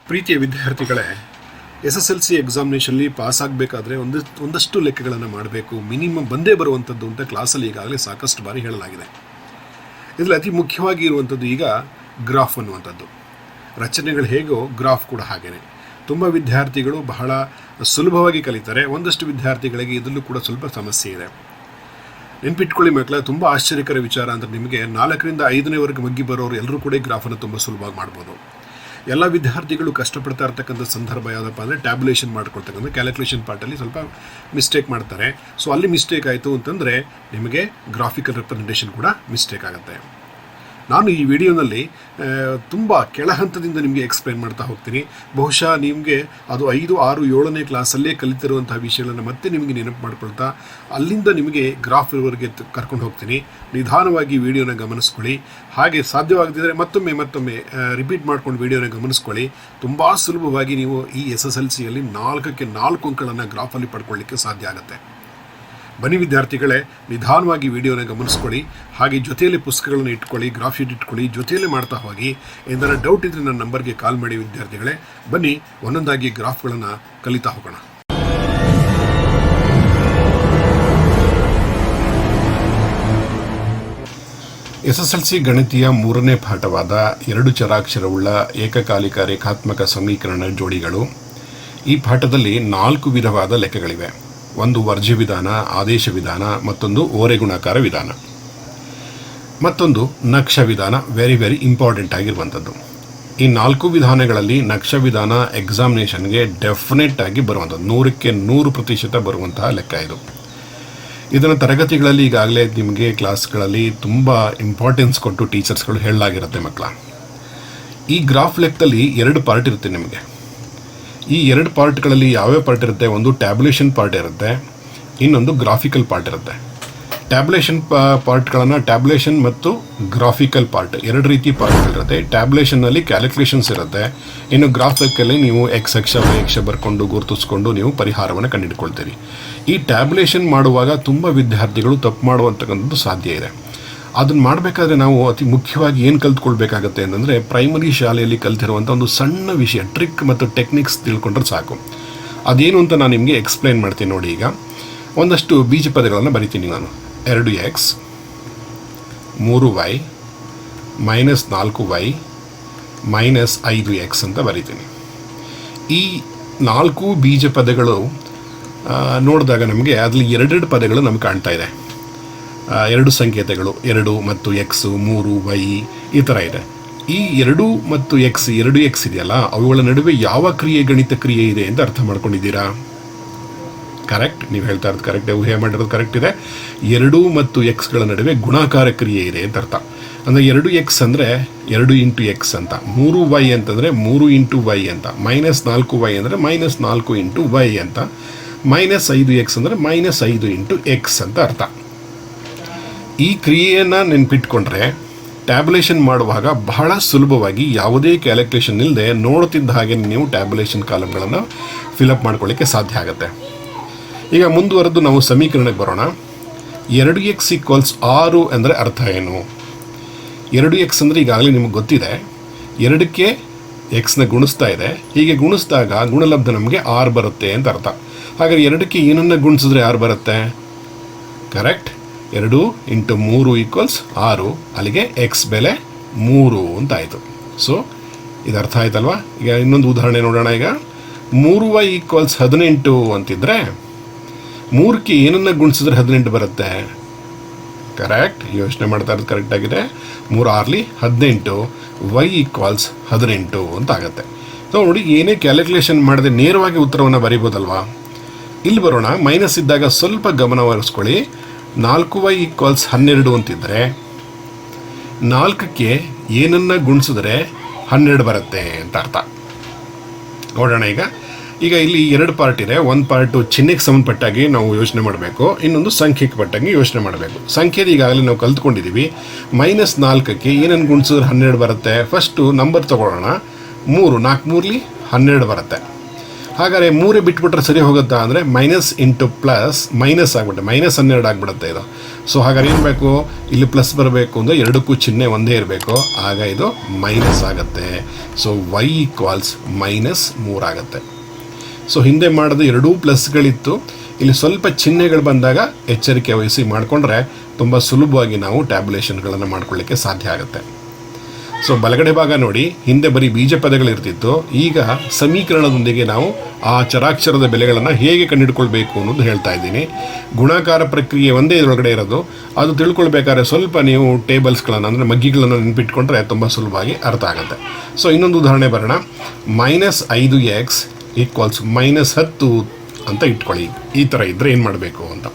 ಪ್ರೀತಿಯ ವಿದ್ಯಾರ್ಥಿಗಳೇ, SSLC ಎಕ್ಸಾಮಿನೇಷನ್ಲಿ pass ಆಗಬೇಕಾದ್ರೆ ಒಂದಷ್ಟು ಲೆಕ್ಕಗಳನ್ನು ಮಾಡಬೇಕು, ಮಿನಿಮಮ್ ಬಂದೇ ಬರುವಂಥದ್ದು ಅಂತ ಕ್ಲಾಸಲ್ಲಿ ಈಗಾಗಲೇ ಸಾಕಷ್ಟು ಬಾರಿ ಹೇಳಲಾಗಿದೆ. ಇದರಲ್ಲಿ ಅತಿ ಮುಖ್ಯವಾಗಿ ಇರುವಂಥದ್ದು ಈಗ ಗ್ರಾಫ್ ಅನ್ನುವಂಥದ್ದು. ರಚನೆಗಳು ಹೇಗೋ ಗ್ರಾಫ್ ಕೂಡ ಹಾಗೇನೆ. ತುಂಬ ವಿದ್ಯಾರ್ಥಿಗಳು ಬಹಳ ಸುಲಭವಾಗಿ ಕಲಿತಾರೆ, ಒಂದಷ್ಟು ವಿದ್ಯಾರ್ಥಿಗಳಿಗೆ ಇದರಲ್ಲೂ ಕೂಡ ಸ್ವಲ್ಪ ಸಮಸ್ಯೆ ಇದೆ. ನೆನ್ಪಿಟ್ಕೊಳ್ಳಿ ಮಕ್ಕಳ, ತುಂಬ ಆಶ್ಚರ್ಯಕರ ವಿಚಾರ ಅಂದರೆ ನಿಮಗೆ 4ರಿಂದ 5ನೇವರೆಗೆ ಮಗ್ಗಿ ಬರೋರು ಎಲ್ಲರೂ ಕೂಡ ಗ್ರಾಫನ್ನು ತುಂಬ ಸುಲಭವಾಗಿ ಮಾಡ್ಬೋದು. ಎಲ್ಲ ವಿದ್ಯಾರ್ಥಿಗಳು ಕಷ್ಟಪಡ್ತಾ ಇರ್ತಕ್ಕಂಥ ಸಂದರ್ಭ ಯಾವುದಪ್ಪ ಅಂದರೆ ಟ್ಯಾಬ್ಯುಲೇಷನ್ ಮಾಡ್ಕೊಳ್ತಕ್ಕಂಥ ಕ್ಯಾಲ್ಕುಲೇಷನ್ ಪಾರ್ಟಲ್ಲಿ ಸ್ವಲ್ಪ ಮಿಸ್ಟೇಕ್ ಮಾಡ್ತಾರೆ. ಸೊ ಅಲ್ಲಿ ಮಿಸ್ಟೇಕ್ ಆಯಿತು ಅಂತಂದರೆ ನಿಮಗೆ ಗ್ರಾಫಿಕಲ್ ರೆಪ್ರೆಸೆಂಟೇಷನ್ ಕೂಡ ಮಿಸ್ಟೇಕ್ ಆಗುತ್ತೆ. ನಾನು ಈ ವಿಡಿಯೋನಲ್ಲಿ ತುಂಬ ಕೆಳ ಹಂತದಿಂದ ನಿಮಗೆ ಎಕ್ಸ್ಪ್ಲೈನ್ ಮಾಡ್ತಾ ಹೋಗ್ತೀನಿ. ಬಹುಶಃ ನಿಮಗೆ ಅದು 5, 6, 7ನೇ ಕ್ಲಾಸಲ್ಲೇ ಕಲಿತಿರುವಂಥ ವಿಷಯಗಳನ್ನು ಮತ್ತೆ ನಿಮಗೆ ನೆನಪು ಮಾಡ್ಕೊಳ್ತಾ ಅಲ್ಲಿಂದ ನಿಮಗೆ ಗ್ರಾಫ್ವರೆಗೆ ಕರ್ಕೊಂಡು ಹೋಗ್ತೀನಿ. ನಿಧಾನವಾಗಿ ವಿಡಿಯೋನ ಗಮನಿಸ್ಕೊಳ್ಳಿ. ಹಾಗೆ ಸಾಧ್ಯವಾಗದಿದ್ದರೆ ಮತ್ತೊಮ್ಮೆ ರಿಪೀಟ್ ಮಾಡ್ಕೊಂಡು ವಿಡಿಯೋನ ಗಮನಿಸ್ಕೊಳ್ಳಿ. ತುಂಬ ಸುಲಭವಾಗಿ ನೀವು ಈ SSLCಯಲ್ಲಿ 4ಕ್ಕೆ 4 ಅಂಕಗಳನ್ನು ಗ್ರಾಫಲ್ಲಿ ಪಡ್ಕೊಳ್ಳಿಕ್ಕೆ ಸಾಧ್ಯ ಆಗುತ್ತೆ. ಬನ್ನಿ ವಿದ್ಯಾರ್ಥಿಗಳೇ, ನಿಧಾನವಾಗಿ ವಿಡಿಯೋನ ಗಮನಿಸ್ಕೊಳ್ಳಿ. ಹಾಗೆ ಜೊತೆಯಲ್ಲಿ ಪುಸ್ತಕಗಳನ್ನು ಇಟ್ಕೊಳ್ಳಿ, ಗ್ರಾಫ್ ಶೀಟ್ ಇಟ್ಕೊಳ್ಳಿ, ಜೊತೆಯಲ್ಲೇ ಮಾಡ್ತಾ ಹೋಗಿ. ಏನಾರ ಡೌಟ್ ಇದ್ದರೆ ನನ್ನ ನಂಬರ್ಗೆ ಕಾಲ್ ಮಾಡಿ ವಿದ್ಯಾರ್ಥಿಗಳೇ. ಬನ್ನಿ ಒಂದೊಂದಾಗಿ ಗ್ರಾಫ್ಗಳನ್ನು ಕಲಿತಾ ಹೋಗೋಣ. SSLC ಗಣಿತೀಯ 3ನೇ ಪಾಠವಾದ 2 ಚರಾಕ್ಷರವುಳ್ಳ ಏಕಕಾಲಿಕ ರೇಖಾತ್ಮಕ ಸಮೀಕರಣ ಜೋಡಿಗಳು. ಈ ಪಾಠದಲ್ಲಿ 4 ವಿಧವಾದ ಲೆಕ್ಕಗಳಿವೆ. ಒಂದು ವರ್ಜ್ಯ ವಿಧಾನ, ಆದೇಶ ವಿಧಾನ, ಮತ್ತೊಂದು ಓರೆಗುಣಾಕಾರ ವಿಧಾನ, ಮತ್ತೊಂದು ನಕ್ಷ ವಿಧಾನ. ವೆರಿ ಇಂಪಾರ್ಟೆಂಟ್ ಆಗಿರುವಂಥದ್ದು. ಈ 4 ವಿಧಾನಗಳಲ್ಲಿ ನಕ್ಷ ವಿಧಾನ ಎಕ್ಸಾಮಿನೇಷನ್ಗೆ ಡೆಫಿನೆಟ್ ಆಗಿ ಬರುವಂಥದ್ದು, 100ಕ್ಕೆ 100% ಬರುವಂತಹ ಲೆಕ್ಕ ಇದು. ಇದನ್ನು ತರಗತಿಗಳಲ್ಲಿ ಈಗಾಗಲೇ ನಿಮಗೆ ಕ್ಲಾಸ್ಗಳಲ್ಲಿ ತುಂಬ ಇಂಪಾರ್ಟೆನ್ಸ್ ಕೊಟ್ಟು ಟೀಚರ್ಸ್ಗಳು ಹೇಳಲಾಗಿರುತ್ತೆ ಮಕ್ಕಳ. ಈ ಗ್ರಾಫ್ ಲೆಕ್ಕದಲ್ಲಿ 2 ಪಾರ್ಟ್ ಇರುತ್ತೆ ನಿಮಗೆ. ಈ 2 ಪಾರ್ಟ್ಗಳಲ್ಲಿ ಯಾವ್ಯಾವ ಪಾರ್ಟ್ ಇರುತ್ತೆ? ಒಂದು ಟ್ಯಾಬ್ಯುಲೇಷನ್ ಪಾರ್ಟ್ ಇರುತ್ತೆ, ಇನ್ನೊಂದು ಗ್ರಾಫಿಕಲ್ ಪಾರ್ಟ್ ಇರುತ್ತೆ. ಟ್ಯಾಬ್ಯುಲೇಷನ್ ಪಾರ್ಟ್ಗಳನ್ನು ಟ್ಯಾಬ್ಯುಲೇಷನ್ ಮತ್ತು ಗ್ರಾಫಿಕಲ್ ಪಾರ್ಟ್ 2 ರೀತಿ ಪಾರ್ಟ್ಗಳಿರುತ್ತೆ. ಟ್ಯಾಬ್ಯುಲೇಷನ್ನಲ್ಲಿ ಕ್ಯಾಲ್ಕುಲೇಷನ್ಸ್ ಇರುತ್ತೆ, ಇನ್ನು ಗ್ರಾಫಿಕಲ್ಲಿ ನೀವು ಎಕ್ಸ್ ಅಕ್ಷ ವೈ ಅಕ್ಷ ಬರ್ಕೊಂಡು ಗುರುತಿಸ್ಕೊಂಡು ನೀವು ಪರಿಹಾರವನ್ನು ಕಂಡುಹಿಡ್ಕೊಳ್ತೀರಿ. ಈ ಟ್ಯಾಬ್ಯುಲೇಷನ್ ಮಾಡುವಾಗ ತುಂಬ ವಿದ್ಯಾರ್ಥಿಗಳು ತಪ್ಪು ಮಾಡುವಂತಕ್ಕಂಥದ್ದು ಸಾಧ್ಯ ಇದೆ. ಅದನ್ನು ಮಾಡಬೇಕಾದ್ರೆ ನಾವು ಅತಿ ಮುಖ್ಯವಾಗಿ ಏನು ಕಲ್ತ್ಕೊಳ್ಬೇಕಾಗತ್ತೆ ಅಂತಂದರೆ, ಪ್ರೈಮರಿ ಶಾಲೆಯಲ್ಲಿ ಕಲ್ತಿರುವಂಥ ಒಂದು ಸಣ್ಣ ವಿಷಯ, ಟ್ರಿಕ್ ಮತ್ತು ಟೆಕ್ನಿಕ್ಸ್ ತಿಳ್ಕೊಂಡ್ರೆ ಸಾಕು. ಅದೇನು ಅಂತ ನಾನು ನಿಮಗೆ ಎಕ್ಸ್ಪ್ಲೈನ್ ಮಾಡ್ತೀನಿ ನೋಡಿ. ಈಗ ಒಂದಷ್ಟು ಬೀಜ ಪದಗಳನ್ನು ಬರಿತೀನಿ ನಾನು. 2x, 3y, -4y, -5x ಅಂತ ಬರಿತೀನಿ. ಈ 4 ಬೀಜ ಪದಗಳು ನೋಡಿದಾಗ ನಮಗೆ ಅದರಲ್ಲಿ 2 ಪದಗಳು ನಮ್ಗೆ ಕಾಣ್ತಾ ಇದೆ. 2 ಸಂಕೇತಗಳು, 2 ಮತ್ತು ಎಕ್ಸ್, 3 ವೈ, ಈ ಥರ ಇದೆ. ಈ 2 ಮತ್ತು ಎಕ್ಸ್, 2x ಇದೆಯಲ್ಲ, ಅವುಗಳ ನಡುವೆ ಯಾವ ಕ್ರಿಯೆ, ಗಣಿತ ಕ್ರಿಯೆ ಇದೆ ಅಂತ ಅರ್ಥ ಮಾಡ್ಕೊಂಡಿದ್ದೀರಾ? ಕರೆಕ್ಟ್, ನೀವು ಹೇಳ್ತಾ ಇರೋದು ಕರೆಕ್ಟ್, ಊಹೆ ಮಾಡಿರೋದು ಕರೆಕ್ಟ್ ಇದೆ. 2 ಮತ್ತು ಎಕ್ಸ್ಗಳ ನಡುವೆ ಗುಣಾಕಾರ ಕ್ರಿಯೆ ಇದೆ ಅಂತ ಅರ್ಥ. ಅಂದರೆ 2x ಅಂದರೆ 2 × x ಅಂತ, 3y ಅಂತಂದರೆ 3 × y ಅಂತ, -4y ಅಂದರೆ -4 × y ಅಂತ, -5x ಅಂದರೆ -5 × x ಅಂತ ಅರ್ಥ. ಈ ಕ್ರಿಯೆಯನ್ನು ನೆನ್ಪಿಟ್ಕೊಂಡ್ರೆ ಟ್ಯಾಬ್ಯುಲೇಷನ್ ಮಾಡುವಾಗ ಬಹಳ ಸುಲಭವಾಗಿ ಯಾವುದೇ ಕ್ಯಾಲ್ಕುಲೇಷನ್ ಇಲ್ಲದೆ ನೋಡ್ತಿದ್ದ ಹಾಗೆ ನೀವು ಟ್ಯಾಬ್ಯುಲೇಷನ್ ಕಾಲಮ್ಗಳನ್ನು ಫಿಲಪ್ ಮಾಡ್ಕೊಳ್ಳಿಕ್ಕೆ ಸಾಧ್ಯ ಆಗುತ್ತೆ. ಈಗ ಮುಂದುವರೆದು ನಾವು ಸಮೀಕರಣಕ್ಕೆ ಬರೋಣ. 2x = 6 ಅಂದರೆ ಅರ್ಥ ಏನು? 2x ಅಂದರೆ ಈಗಾಗಲೇ ನಿಮಗೆ ಗೊತ್ತಿದೆ, 2ಕ್ಕೆ ಎಕ್ಸ್ನ ಗುಣಿಸ್ತಾ ಇದೆ. ಹೀಗೆ ಗುಣಿಸಿದಾಗ ಗುಣಲಬ್ಧ ನಮಗೆ 6 ಬರುತ್ತೆ ಅಂತ ಅರ್ಥ. ಹಾಗಾದರೆ 2ಕ್ಕೆ ಏನನ್ನು ಗುಣಿಸಿದ್ರೆ 6 ಬರುತ್ತೆ? ಕರೆಕ್ಟ್, 2 × 3 = 6. ಅಲ್ಲಿಗೆ ಎಕ್ಸ್ ಬೆಲೆ 3 ಅಂತ ಆಯಿತು. ಸೊ ಇದು ಅರ್ಥ ಆಯ್ತಲ್ವಾ? ಈಗ ಇನ್ನೊಂದು ಉದಾಹರಣೆ ನೋಡೋಣ. ಈಗ 3y = 18 ಅಂತಿದ್ರೆ 3ಕ್ಕೆ ಏನನ್ನು ಗುಣಿಸಿದ್ರೆ 18 ಬರುತ್ತೆ? ಕರೆಕ್ಟ್, ಯೋಚನೆ ಮಾಡ್ತಾ ಇರೋದು ಕರೆಕ್ಟಾಗಿದೆ. 3 × 6 = 18, y = 18 ಅಂತ ಆಗುತ್ತೆ. ಸೊ ನೋಡಿ, ಏನೇ ಕ್ಯಾಲ್ಕುಲೇಷನ್ ಮಾಡದೆ ನೇರವಾಗಿ ಉತ್ತರವನ್ನು ಬರೀಬೋದಲ್ವಾ? ಇಲ್ಲಿ ಬರೋಣ. ಮೈನಸ್ ಇದ್ದಾಗ ಸ್ವಲ್ಪ ಗಮನವಹಿಸ್ಕೊಳ್ಳಿ. 4y = 12 ಅಂತಿದ್ರೆ 4ಕ್ಕೆ ಏನನ್ನು ಗುಣಿಸಿದ್ರೆ 12 ಬರುತ್ತೆ ಅಂತ ಅರ್ಥ. ನೋಡೋಣ. ಈಗ ಇಲ್ಲಿ 2 ಪಾರ್ಟ್ ಇದೆ. ಒಂದು ಪಾರ್ಟು ಚಿಹ್ನೆಗೆ ಸಂಬಂಧಪಟ್ಟಾಗಿ ನಾವು ಯೋಚನೆ ಮಾಡಬೇಕು, ಇನ್ನೊಂದು ಸಂಖ್ಯೆಗೆ ಪಟ್ಟಾಗಿ ಯೋಚನೆ ಮಾಡಬೇಕು. ಸಂಖ್ಯೆದು ಈಗಾಗಲೇ ನಾವು ಕಲ್ತ್ಕೊಂಡಿದ್ದೀವಿ. -4ಕ್ಕೆ ಏನನ್ನು ಗುಣಿಸಿದ್ರೆ 12 ಬರುತ್ತೆ? ಫಸ್ಟು ನಂಬರ್ ತೊಗೊಳ್ಳೋಣ. 3, 4 × 3 = 12 ಬರುತ್ತೆ. ಹಾಗಾದರೆ 3 ಬಿಟ್ಬಿಟ್ರೆ ಸರಿ ಹೋಗುತ್ತಾ ಅಂದರೆ -× ಪ್ಲಸ್ ಮೈನಸ್ ಆಗಿಬಿಡುತ್ತೆ, -12 ಆಗಿಬಿಡುತ್ತೆ. ಇದು ಸೊ ಹಾಗಾದ್ರೆ ಏನು ಬೇಕು, ಇಲ್ಲಿ ಪ್ಲಸ್ ಬರಬೇಕು ಅಂದರೆ ಎರಡಕ್ಕೂ ಚಿಹ್ನೆ ಒಂದೇ ಇರಬೇಕು, ಆಗ ಇದು ಮೈನಸ್ ಆಗುತ್ತೆ. ಸೊ y ಈಕ್ವಲ್ಸ್ -3 ಆಗುತ್ತೆ. ಸೊ ಹಿಂದೆ ಮಾಡಿದ ಎರಡೂ ಪ್ಲಸ್ಗಳಿತ್ತು, ಇಲ್ಲಿ ಸ್ವಲ್ಪ ಚಿಹ್ನೆಗಳು ಬಂದಾಗ ಎಚ್ಚರಿಕೆ ವಹಿಸಿ ಮಾಡಿಕೊಂಡ್ರೆ ತುಂಬ ಸುಲಭವಾಗಿ ನಾವು ಟ್ಯಾಬ್ಯುಲೇಷನ್ಗಳನ್ನು ಮಾಡ್ಕೊಳ್ಳಿಕ್ಕೆ ಸಾಧ್ಯ ಆಗುತ್ತೆ. ಸೊ ಬಲಗಡೆ ಭಾಗ ನೋಡಿ, ಹಿಂದೆ ಬರೀ ಬೀಜ ಪದಗಳಿರ್ತಿತ್ತು, ಈಗ ಸಮೀಕರಣದೊಂದಿಗೆ ನಾವು ಆ ಚರಾಕ್ಷರದ ಬೆಲೆಗಳನ್ನು ಹೇಗೆ ಕಂಡುಹಿಡ್ಕೊಳ್ಬೇಕು ಅನ್ನೋದು ಹೇಳ್ತಾ ಇದ್ದೀನಿ. ಗುಣಾಕಾರ ಪ್ರಕ್ರಿಯೆ ಒಂದೇ ಇದರೊಳಗಡೆ ಇರೋದು, ಅದು ತಿಳ್ಕೊಳ್ಬೇಕಾದ್ರೆ ಸ್ವಲ್ಪ ನೀವು ಟೇಬಲ್ಸ್ಗಳನ್ನು ಅಂದರೆ ಮಗ್ಗಿಗಳನ್ನು ನೆನಪಿಟ್ಕೊಂಡ್ರೆ ತುಂಬ ಸುಲಭವಾಗಿ ಅರ್ಥ ಆಗುತ್ತೆ. ಸೊ ಇನ್ನೊಂದು ಉದಾಹರಣೆ ಬರೋಣ. -5x ಈಕ್ವಲ್ಸ್ -10 ಅಂತ ಇಟ್ಕೊಳ್ಳಿ. ಈ ಥರ ಇದ್ದರೆ ಏನು ಮಾಡಬೇಕು ಅಂತ.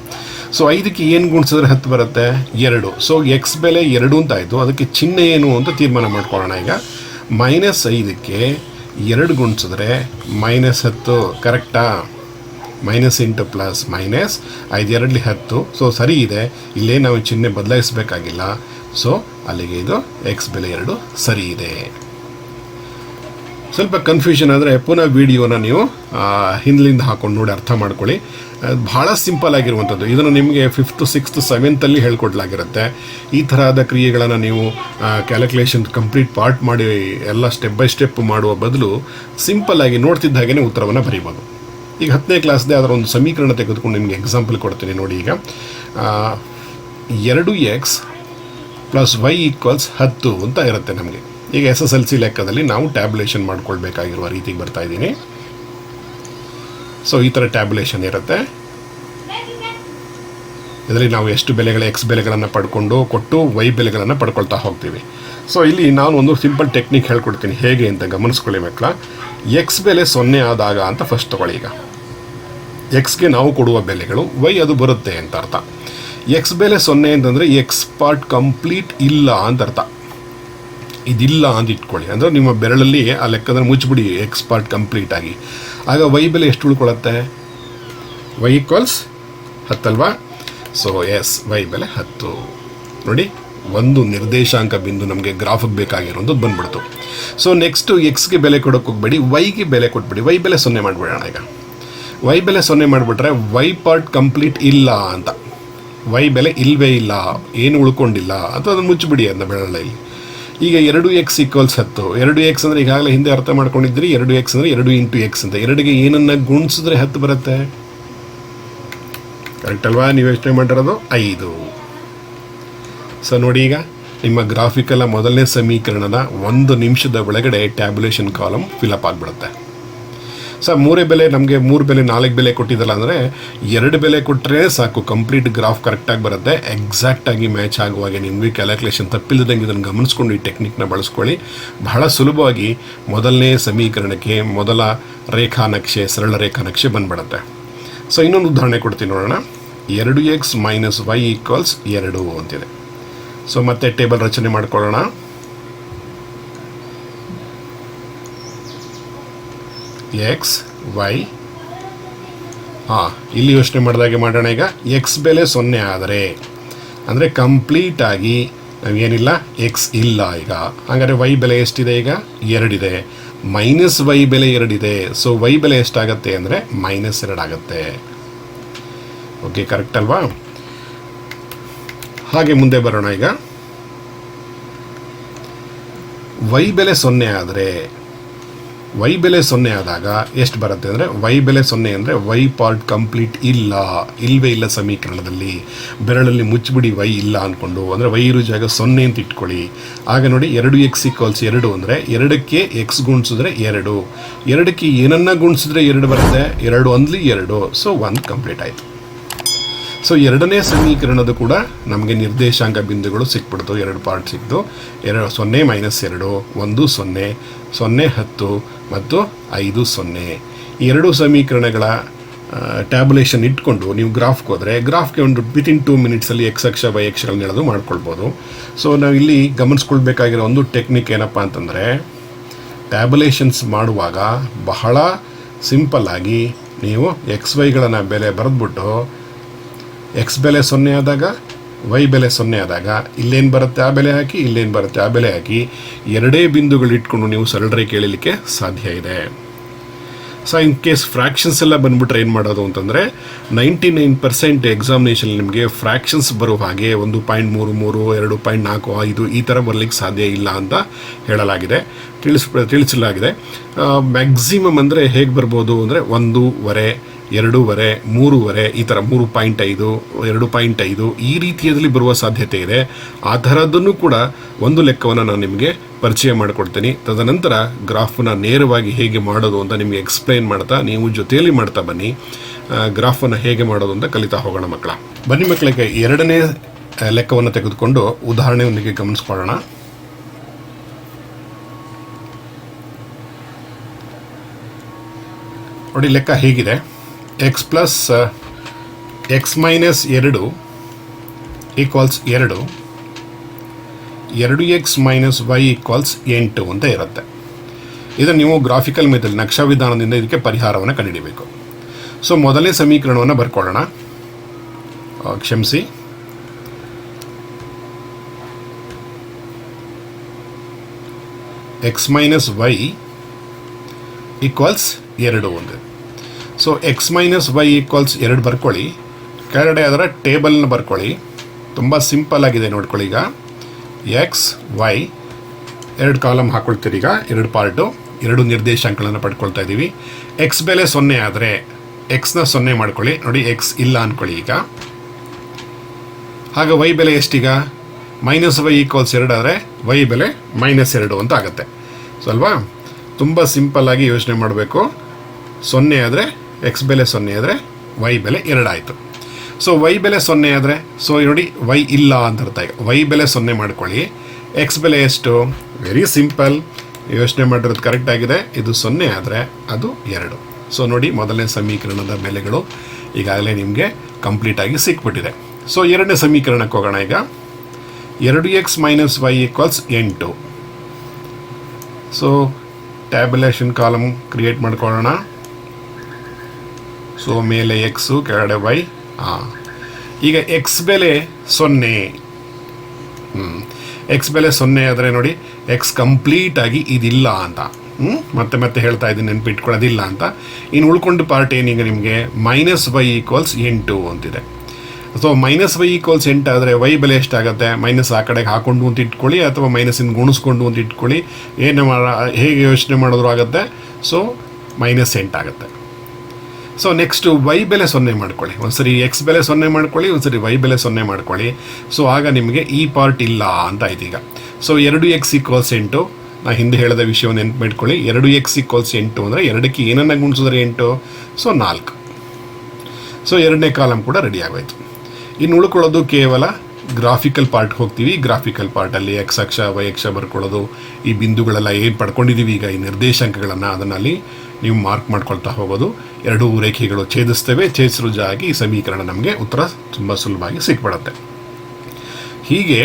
ಸೊ 5ಕ್ಕೆ ಏನು ಗುಣಿಸಿದ್ರೆ 10 ಬರುತ್ತೆ? 2. ಸೊ ಎಕ್ಸ್ ಬೆಲೆ 2 ಅಂತ ಆಯಿತು. ಅದಕ್ಕೆ ಚಿಹ್ನೆ ಏನು ಅಂತ ತೀರ್ಮಾನ ಮಾಡ್ಕೊಳ್ಳೋಣ. ಈಗ -5ಕ್ಕೆ 2 ಗುಣಿಸಿದ್ರೆ -10 ಕರೆಕ್ಟಾ? Minus into plus minus, 5 2 10. So ಸರಿ ಇದೆ, ಇಲ್ಲೇ ನಾವು ಚಿಹ್ನೆ ಬದಲಾಯಿಸಬೇಕಾಗಿಲ್ಲ. ಸೊ ಅಲ್ಲಿಗೆ ಇದು ಎಕ್ಸ್ ಬೆಲೆ 2 ಸರಿ ಇದೆ. ಸ್ವಲ್ಪ ಕನ್ಫ್ಯೂಷನ್ ಆದರೆ ಪುನಃ ವಿಡಿಯೋನ ನೀವು ಹಿಂದ್ಲಿಂದ ಹಾಕೊಂಡು ನೋಡಿ ಅರ್ಥ ಮಾಡ್ಕೊಳ್ಳಿ. ಭಾಳ ಸಿಂಪಲ್ ಆಗಿರುವಂಥದ್ದು. ಇದನ್ನು ನಿಮಗೆ 5th 6th 7th ಹೇಳ್ಕೊಡ್ಲಾಗಿರುತ್ತೆ. ಈ ಥರದ ಕ್ರಿಯೆಗಳನ್ನು ನೀವು ಕ್ಯಾಲ್ಕುಲೇಷನ್ ಕಂಪ್ಲೀಟ್ ಪಾರ್ಟ್ ಮಾಡಿ ಎಲ್ಲ ಸ್ಟೆಪ್ ಬೈ ಸ್ಟೆಪ್ ಮಾಡುವ ಬದಲು ಸಿಂಪಲ್ಲಾಗಿ ನೋಡ್ತಿದ್ದ ಹಾಗೆ ಉತ್ತರವನ್ನು ಬರೀಬೋದು. ಈಗ 10ನೇ ಕ್ಲಾಸ್ದೇ ಅದರ ಒಂದು ಸಮೀಕರಣ ತೆಗೆದುಕೊಂಡು ನಿಮಗೆ ಎಕ್ಸಾಂಪಲ್ ಕೊಡ್ತೀನಿ ನೋಡಿ. ಈಗ 2x + y ಈಕ್ವಲ್ಸ್ 10 ಅಂತ ಇರುತ್ತೆ ನಮಗೆ. ಈಗ SSLC ಲೆಕ್ಕದಲ್ಲಿ ನಾವು ಟ್ಯಾಬ್ಯುಲೇಷನ್ ಮಾಡ್ಕೊಳ್ಬೇಕಾಗಿರುವ ರೀತಿಗೆ ಬರ್ತಾ ಇದ್ದೀನಿ. ಸೊ ಈ ಥರ ಟ್ಯಾಬ್ಯುಲೇಷನ್ ಇರುತ್ತೆ. ಇದರಲ್ಲಿ ನಾವು ಎಷ್ಟು ಬೆಲೆಗಳ ಎಕ್ಸ್ ಬೆಲೆಗಳನ್ನು ಪಡ್ಕೊಂಡು ಕೊಟ್ಟು y ಬೆಲೆಗಳನ್ನು ಪಡ್ಕೊಳ್ತಾ ಹೋಗ್ತೀವಿ. ಸೊ ಇಲ್ಲಿ ನಾನು ಒಂದು ಸಿಂಪಲ್ ಟೆಕ್ನಿಕ್ ಹೇಳ್ಕೊಡ್ತೀನಿ ಹೇಗೆ ಅಂತ ಗಮನಿಸ್ಕೊಳ್ಳಿ ಮಕ್ಕಳ. ಎಕ್ಸ್ ಬೆಲೆ 0 ಆದಾಗ ಅಂತ ಫಸ್ಟ್ ತಗೊಳ್ಳಿ. ಈಗ ಎಕ್ಸ್ಗೆ ನಾವು ಕೊಡುವ ಬೆಲೆಗಳು y ಅದು ಬರುತ್ತೆ ಅಂತ ಅರ್ಥ. ಎಕ್ಸ್ ಬೆಲೆ 0 ಅಂತಂದರೆ ಎಕ್ಸ್ ಪಾರ್ಟ್ ಕಂಪ್ಲೀಟ್ ಇಲ್ಲ ಅಂತ ಅರ್ಥ. ಇದಿಲ್ಲ ಅಂತ ಇಟ್ಕೊಳ್ಳಿ, ಅಂದರೆ ನಿಮ್ಮ ಬೆರಳಲ್ಲಿ ಆ ಲೆಕ್ಕದ ಮುಚ್ಚಿಬಿಡಿ ಎಕ್ಸ್ ಪಾರ್ಟ್ ಕಂಪ್ಲೀಟ್ ಆಗಿ. ಆಗ y ಬೆಲೆ ಎಷ್ಟು ಉಳ್ಕೊಳ್ಳುತ್ತೆ? y ಈಕ್ವಲ್ಸ್ 10 ಅಲ್ವಾ? ಸೊ ಎಸ್ y ಬೆಲೆ 10 ನೋಡಿ. ಒಂದು ನಿರ್ದೇಶಾಂಕ ಬಿಂದು ನಮಗೆ ಗ್ರಾಫಿಗೆ ಬೇಕಾಗಿರೋದು ಬಂದ್ಬಿಡ್ತು. ಸೊ ನೆಕ್ಸ್ಟು ಎಕ್ಸ್ಗೆ ಬೆಲೆ ಕೊಡೋಕೆ ಹೋಗ್ಬೇಡಿ, ವೈಗೆ ಬೆಲೆ ಕೊಟ್ಬಿಡಿ. y ಬೆಲೆ 0 ಮಾಡಿಬಿಡೋಣ. ಈಗ y ಬೆಲೆ 0 ಮಾಡಿಬಿಟ್ರೆ y ಪಾರ್ಟ್ ಕಂಪ್ಲೀಟ್ ಇಲ್ಲ ಅಂತ, y ಬೆಲೆ ಇಲ್ಲವೇ ಇಲ್ಲ, ಏನು ಉಳ್ಕೊಂಡಿಲ್ಲ ಅಥವಾ ಅದನ್ನು ಮುಚ್ಚಿಬಿಡಿ ಅಂತ ಬೆರಳಲ್ಲಿ. ಈಗ 2x ಈಕ್ವಲ್ಸ್ 10. 2x ಅಂದರೆ ಈಗಾಗಲೇ ಹಿಂದೆ ಅರ್ಥ ಮಾಡ್ಕೊಂಡಿದ್ರಿ. 2x ಅಂದರೆ 2 × x ಅಂತ. 2ಗೆ ಏನನ್ನು ಗುಣಿಸಿದ್ರೆ 10 ಬರುತ್ತೆ. ಕರೆಕ್ಟ್ ಅಲ್ವಾ? ನೀವು ಯೋಚನೆ ಮಾಡಿರೋದು 5. ಸೊ ನೋಡಿ, ಈಗ ನಿಮ್ಮ ಗ್ರಾಫಿಕಲ್ಲ ಮೊದಲನೇ ಸಮೀಕರಣದ 1 ನಿಮಿಷದ ಒಳಗಡೆ ಟ್ಯಾಬ್ಯುಲೇಷನ್ ಕಾಲಮ್ ಫಿಲಪ್ ಆಗಿಬಿಡುತ್ತೆ. ಸೊ 3 ಬೆಲೆ ನಮಗೆ 3 ಬೆಲೆ 4 ಬೆಲೆ ಕೊಟ್ಟಿದ್ದಲ್ಲ ಅಂದರೆ 2 ಬೆಲೆ ಕೊಟ್ಟರೆ ಸಾಕು, ಕಂಪ್ಲೀಟ್ ಗ್ರಾಫ್ ಕರೆಕ್ಟಾಗಿ ಬರುತ್ತೆ. ಎಕ್ಸಾಕ್ಟಾಗಿ ಮ್ಯಾಚ್ ಆಗುವಾಗೆ ನಿಮಗೆ ಕ್ಯಾಲ್ಕುಲೇಷನ್ ತಪ್ಪಿಲ್ಲದಂಗೆ ಇದನ್ನು ಗಮನಿಸ್ಕೊಂಡು ಈ ಟೆಕ್ನಿಕ್ನ ಬಳಸ್ಕೊಳ್ಳಿ. ಬಹಳ ಸುಲಭವಾಗಿ ಮೊದಲನೇ ಸಮೀಕರಣಕ್ಕೆ ಮೊದಲ ರೇಖಾನಕ್ಷೆ, ಸರಳ ರೇಖಾನಕ್ಷೆ ಬಂದ್ಬಿಡುತ್ತೆ. ಸೊ ಇನ್ನೊಂದು ಉದಾಹರಣೆ ಕೊಡ್ತೀನಿ ನೋಡೋಣ. 2x - y ಈಕ್ವಲ್ಸ್ 2 ಅಂತಿದೆ. ಸೊ ಮತ್ತೆ ಟೇಬಲ್ ರಚನೆ ಮಾಡ್ಕೊಳ್ಳೋಣ. ಎಕ್ಸ್ ವೈ, ಇಲ್ಲಿ ಯೋಚನೆ ಮಾಡಿದಾಗೆ ಮಾಡೋಣ. ಈಗ ಎಕ್ಸ್ ಬೆಲೆ 0 ಆದರೆ ಅಂದರೆ ಕಂಪ್ಲೀಟಾಗಿ ನಾವೇನಿಲ್ಲ, ಎಕ್ಸ್ ಇಲ್ಲ. ಈಗ ಹಾಗಾದರೆ y ಬೆಲೆ ಎಷ್ಟಿದೆ? ಈಗ 2 ಇದೆ. -y ಬೆಲೆ 2 ಇದೆ. ಸೊ y ಬೆಲೆ ಎಷ್ಟಾಗತ್ತೆ ಅಂದರೆ -2 ಆಗುತ್ತೆ. ಓಕೆ, ಕರೆಕ್ಟ್ ಅಲ್ವಾ? ಹಾಗೆ ಮುಂದೆ ಬರೋಣ. ಈಗ y ಬೆಲೆ 0 ಆದರೆ, y ಬೆಲೆ 0 ಆದಾಗ ಎಷ್ಟು ಬರುತ್ತೆ ಅಂದರೆ, y ಬೆಲೆ 0 ಅಂದರೆ y ಪಾರ್ಟ್ ಕಂಪ್ಲೀಟ್ ಇಲ್ಲವೇ ಇಲ್ಲ ಸಮೀಕರಣದಲ್ಲಿ. ಬೆರಳಲ್ಲಿ ಮುಚ್ಚಿಬಿಡಿ y ಇಲ್ಲ ಅಂದ್ಕೊಂಡು, ಅಂದರೆ y ಇರೋ ಜಾಗ 0 ಅಂತ ಇಟ್ಕೊಳ್ಳಿ. ಆಗ ನೋಡಿ 2x ಈಕ್ವಲ್ಸ್ 2 ಅಂದರೆ 2ಕ್ಕೆ x ಗುಣಿಸಿದ್ರೆ 2, 2ಕ್ಕೆ ಏನನ್ನ ಗುಣಿಸಿದ್ರೆ 2 ಬರುತ್ತೆ. 2 ಅಂದ್ಲಿ 2. ಸೊ 1 ಕಂಪ್ಲೀಟ್ ಆಯಿತು. ಸೊ ಎರಡನೇ ಸಮೀಕರಣದ ಕೂಡ ನಮಗೆ ನಿರ್ದೇಶಾಂಕ ಬಿಂದುಗಳು ಸಿಕ್ಬಿಡ್ತು. 2 ಪಾರ್ಟ್ ಸಿಕ್ತು. 0 -2 1 0 0 10 ಮತ್ತು 5 0. ಈ 2 ಸಮೀಕರಣಗಳ ಟ್ಯಾಬ್ಯುಲೇಷನ್ ಇಟ್ಕೊಂಡು ನೀವು ಗ್ರಾಫ್ಗೆ ಹೋದರೆ, ಗ್ರಾಫ್ಗೆ ಒಂದು ವಿತಿನ್ 2 ಮಿನಿಟ್ಸಲ್ಲಿ ಎಕ್ಸ್ ಅಕ್ಷ ವೈ ಅಕ್ಷಗಳನ್ನ ಹೇಳೋದು ಮಾಡ್ಕೊಳ್ಬೋದು. ಸೊ ನಾವು ಇಲ್ಲಿ ಗಮನಿಸ್ಕೊಳ್ಬೇಕಾಗಿರೋ ಒಂದು ಟೆಕ್ನಿಕ್ ಏನಪ್ಪ ಅಂತಂದರೆ, ಟ್ಯಾಬ್ಯುಲೇಷನ್ಸ್ ಮಾಡುವಾಗ ಬಹಳ ಸಿಂಪಲ್ಲಾಗಿ ನೀವು ಎಕ್ಸ್ ವೈಗಳನ್ನು ಬೆಲೆ ಬರೆದ್ಬಿಟ್ಟು, ಎಕ್ಸ್ ಬೆಲೆ 0 ಆದಾಗ, ವೈ ಬೆಲೆ 0 ಆದಾಗ ಇಲ್ಲೇನು ಬರುತ್ತೆ ಆ ಬೆಲೆ ಹಾಕಿ, ಇಲ್ಲೇನು ಬರುತ್ತೆ ಆ ಬೆಲೆ ಹಾಕಿ, ಎರಡೇ ಬಿಂದುಗಳು ಇಟ್ಕೊಂಡು ನೀವು ಸರಳ ರೇಖೆ ಎಳೀಲಿಕ್ಕೆ ಸಾಧ್ಯ ಇದೆ. ಸೊ ಇನ್ ಕೇಸ್ ಫ್ರ್ಯಾಕ್ಷನ್ಸ್ ಎಲ್ಲ ಬಂದುಬಿಟ್ರೆ ಏನು ಮಾಡೋದು ಅಂತಂದರೆ 99% ಎಕ್ಸಾಮಿನೇಷನ್ ನಿಮಗೆ ಫ್ರ್ಯಾಕ್ಷನ್ಸ್ ಬರೋ ಹಾಗೆ 1.33 2.45 ಈ ಥರ ಬರಲಿಕ್ಕೆ ಸಾಧ್ಯ ಇಲ್ಲ ಅಂತ ಹೇಳಲಾಗಿದೆ, ತಿಳಿಸಲಾಗಿದೆ. ಮ್ಯಾಕ್ಸಿಮಮ್ ಅಂದರೆ ಹೇಗೆ ಬರ್ಬೋದು ಅಂದರೆ 1.5, 2.5, 3.5 ಈ ಥರ 3.5, 2.5 ಈ ರೀತಿಯಲ್ಲಿ ಬರುವ ಸಾಧ್ಯತೆ ಇದೆ. ಆ ಥರದ್ದನ್ನು ಕೂಡ ಒಂದು ಲೆಕ್ಕವನ್ನು ನಾನು ನಿಮಗೆ ಪರಿಚಯ ಮಾಡಿಕೊಡ್ತೀನಿ. ತದನಂತರ ಗ್ರಾಫನ್ನು ನೇರವಾಗಿ ಹೇಗೆ ಮಾಡೋದು ಅಂತ ನಿಮಗೆ ಎಕ್ಸ್ಪ್ಲೈನ್ ಮಾಡ್ತಾ ನೀವು ಜೊತೆಯಲ್ಲಿ ಮಾಡ್ತಾ ಬನ್ನಿ. ಗ್ರಾಫನ್ನು ಹೇಗೆ ಮಾಡೋದು ಅಂತ ಕಲಿತಾ ಹೋಗೋಣ ಮಕ್ಕಳ. ಬನ್ನಿ ಮಕ್ಕಳಿಗೆ ಎರಡನೇ ಲೆಕ್ಕವನ್ನು ತೆಗೆದುಕೊಂಡು ಉದಾಹರಣೆಯೊಂದಿಗೆ ಗಮನಿಸ್ಕೊಳ್ಳೋಣ. ನೋಡಿ ಲೆಕ್ಕ ಹೇಗಿದೆ. x plus x minus 2 equals 2, 2x minus y equals 8 ಅಂತ ಇರುತ್ತೆ. ಇದನ್ನು ನೀವು ಗ್ರಾಫಿಕಲ್ ಮೆಥಡ್ ನಕ್ಷಾ ವಿಧಾನದಿಂದ ಇದಕ್ಕೆ ಪರಿಹಾರವನ್ನು ಕಂಡುಹಿಡಿಯಬೇಕು. ಸೊ ಮೊದಲನೇ ಸಮೀಕರಣವನ್ನು ಬರ್ಕೊಳ್ಳೋಣ. ಕ್ಷಮಿಸಿ, x ಮೈನಸ್ y ಈಕ್ವಲ್ಸ್ 2 ಒಂದು. So X minus Y equals 2 ಬರ್ಕೊಳ್ಳಿ. ಕೆಳಗಡೆ ಅದರ ಟೇಬಲ್ನ ಬರ್ಕೊಳ್ಳಿ. ತುಂಬ ಸಿಂಪಲ್ ಆಗಿದೆ ನೋಡ್ಕೊಳ್ಳಿ. ಈಗ ಎಕ್ಸ್ ವೈ 2 ಕಾಲಮ್ ಹಾಕ್ಕೊಳ್ತೀರಿ. ಈಗ 2 ಪಾರ್ಟು, 2 ನಿರ್ದೇಶಾಂಕಗಳನ್ನು ಪಡ್ಕೊಳ್ತಾ ಇದ್ದೀವಿ. ಎಕ್ಸ್ ಬೆಲೆ 0 ಆದರೆ ಎಕ್ಸ್ನ 0 ಮಾಡ್ಕೊಳ್ಳಿ. ನೋಡಿ ಎಕ್ಸ್ ಇಲ್ಲ ಅಂದ್ಕೊಳ್ಳಿ. ಈಗ ಹಾಗೆ ವೈ ಬೆಲೆ ಎಷ್ಟೀಗ ಮೈನಸ್ ವೈ ಈಕ್ವಲ್ಸ್ 2 ಆದರೆ ವೈ ಬೆಲೆ -2 ಅಂತ ಆಗುತ್ತೆ. ಸೊ ಅಲ್ವಾ, ತುಂಬ ಸಿಂಪಲ್ಲಾಗಿ ಯೋಚನೆ ಮಾಡಬೇಕು. 0 ಆದರೆ ಎಕ್ಸ್ ಬೆಲೆ 0 ಆದರೆ ವೈ ಬೆಲೆ 2 ಆಯಿತು. ಸೊ ವೈ ಬೆಲೆ 0 ಆದರೆ ಸೊ ನೋಡಿ ವೈ ಇಲ್ಲ ಅಂತ ಅರ್ಥ. ಈಗ ವೈ ಬೆಲೆ 0 ಮಾಡ್ಕೊಳ್ಳಿ. ಎಕ್ಸ್ ಬೆಲೆ ಎಷ್ಟು? ವೆರಿ ಸಿಂಪಲ್, ಯೋಚನೆ ಮಾಡಿರೋದು ಕರೆಕ್ಟ್ ಆಗಿದೆ. ಇದು 0 ಆದರೆ ಅದು 2. ಸೊ ನೋಡಿ ಮೊದಲನೇ ಸಮೀಕರಣದ ಬೆಲೆಗಳು ಈಗಾಗಲೇ ನಿಮಗೆ ಕಂಪ್ಲೀಟಾಗಿ ಸಿಕ್ಬಿಟ್ಟಿದೆ. ಸೊ ಎರಡನೇ ಸಮೀಕರಣಕ್ಕೆ ಹೋಗೋಣ. ಈಗ 2x minus Y equals 8. So tabulation column create ಮಾಡ್ಕೊಳ್ಳೋಣ. ಸೊ ಮೇಲೆ ಎಕ್ಸು, ಕೆಳಗಡೆ ವೈ. ಈಗ ಎಕ್ಸ್ ಬೆಲೆ 0. ಎಕ್ಸ್ ಬೆಲೆ 0 ಆದರೆ ನೋಡಿ ಎಕ್ಸ್ ಕಂಪ್ಲೀಟಾಗಿ ಇದಿಲ್ಲ ಅಂತ. ಮತ್ತೆ ಹೇಳ್ತಾ ಇದ್ದೀನಿ, ನೆನಪಿಟ್ಕೊಳ್ಳೋದಿಲ್ಲ ಅಂತ. ಇನ್ನು ಉಳ್ಕೊಂಡು ಪಾರ್ಟ್ ಏನೀಗ ನಿಮಗೆ ಮೈನಸ್ ವೈ ಈಕ್ವಲ್ಸ್ 8 ಅಂತಿದೆ. ಸೊ ಮೈನಸ್ ವೈ ಈಕ್ವಲ್ಸ್ 8 ಆದರೆ ವೈ ಬೆಲೆ ಎಷ್ಟಾಗುತ್ತೆ? ಮೈನಸ್ ಆ ಕಡೆಗೆ ಹಾಕೊಂಡು ಅಂತ ಇಟ್ಕೊಳ್ಳಿ, ಅಥವಾ ಮೈನಸ್ಸಿಂದ ಗುಣಿಸ್ಕೊಂಡು ಅಂತ ಇಟ್ಕೊಳ್ಳಿ. ಹೇಗೆ ಯೋಚನೆ ಮಾಡಿದ್ರು ಆಗುತ್ತೆ. ಸೊ -8 ಆಗುತ್ತೆ. ಸೊ ನೆಕ್ಸ್ಟು ವೈ ಬೆಲೆ 0 ಮಾಡ್ಕೊಳ್ಳಿ. ಒಂದ್ಸರಿ ಎಕ್ಸ್ ಬೆಲೆ 0 ಮಾಡ್ಕೊಳ್ಳಿ, ಒಂದ್ಸರಿ ವೈ ಬೆಲೆ 0 ಮಾಡ್ಕೊಳ್ಳಿ. ಸೊ ಆಗ ನಿಮಗೆ ಈ ಪಾರ್ಟ್ ಇಲ್ಲ ಅಂತ ಆಯ್ತು. ಈಗ ಸೊ 2x ಈಕ್ವಲ್ಸ್ 8. ನಾ ಹಿಂದೆ ಹೇಳಿದ ವಿಷಯವನ್ನು ನೆನಪು ಮಾಡ್ಕೊಳ್ಳಿ. 2x ಈಕ್ವಲ್ಸ್ 8 ಅಂದರೆ 2ಕ್ಕೆ ಏನನ್ನ ಗುಣಿಸಿದ್ರೆ 8, ಸೊ 4. ಸೊ ಎರಡನೇ ಕಾಲಮ್ ಕೂಡ ರೆಡಿ ಆಗೋಯ್ತು. ಇನ್ನು ಉಳ್ಕೊಳ್ಳೋದು ಕೇವಲ ಗ್ರಾಫಿಕಲ್ ಪಾರ್ಟ್ ಹೋಗ್ತೀವಿ. ಗ್ರಾಫಿಕಲ್ ಪಾರ್ಟಲ್ಲಿ ಎಕ್ಸ್ ಅಕ್ಷ ವೈ ಅಕ್ಷ ಬರ್ಕೊಳ್ಳೋದು, ಈ ಬಿಂದುಗಳೆಲ್ಲ ಏನು ಪಡ್ಕೊಂಡಿದ್ದೀವಿ ಈಗ ಈ ನಿರ್ದೇಶಾಂಕಗಳನ್ನು ಅದನ್ನಲ್ಲಿ ನೀವು ಮಾರ್ಕ್ ಮಾಡ್ಕೊಳ್ತಾ ಹೋಗೋದು. 2 ರೇಖೆಗಳು ಛೇದಿಸ್ತೇವೆ. ಛೇದಿಸೋದಾಗಿ ಈ ಸಮೀಕರಣ ನಮಗೆ ಉತ್ತರ ತುಂಬ ಸುಲಭವಾಗಿ ಸಿಕ್ಬಿಡುತ್ತೆ. ಹೀಗೆ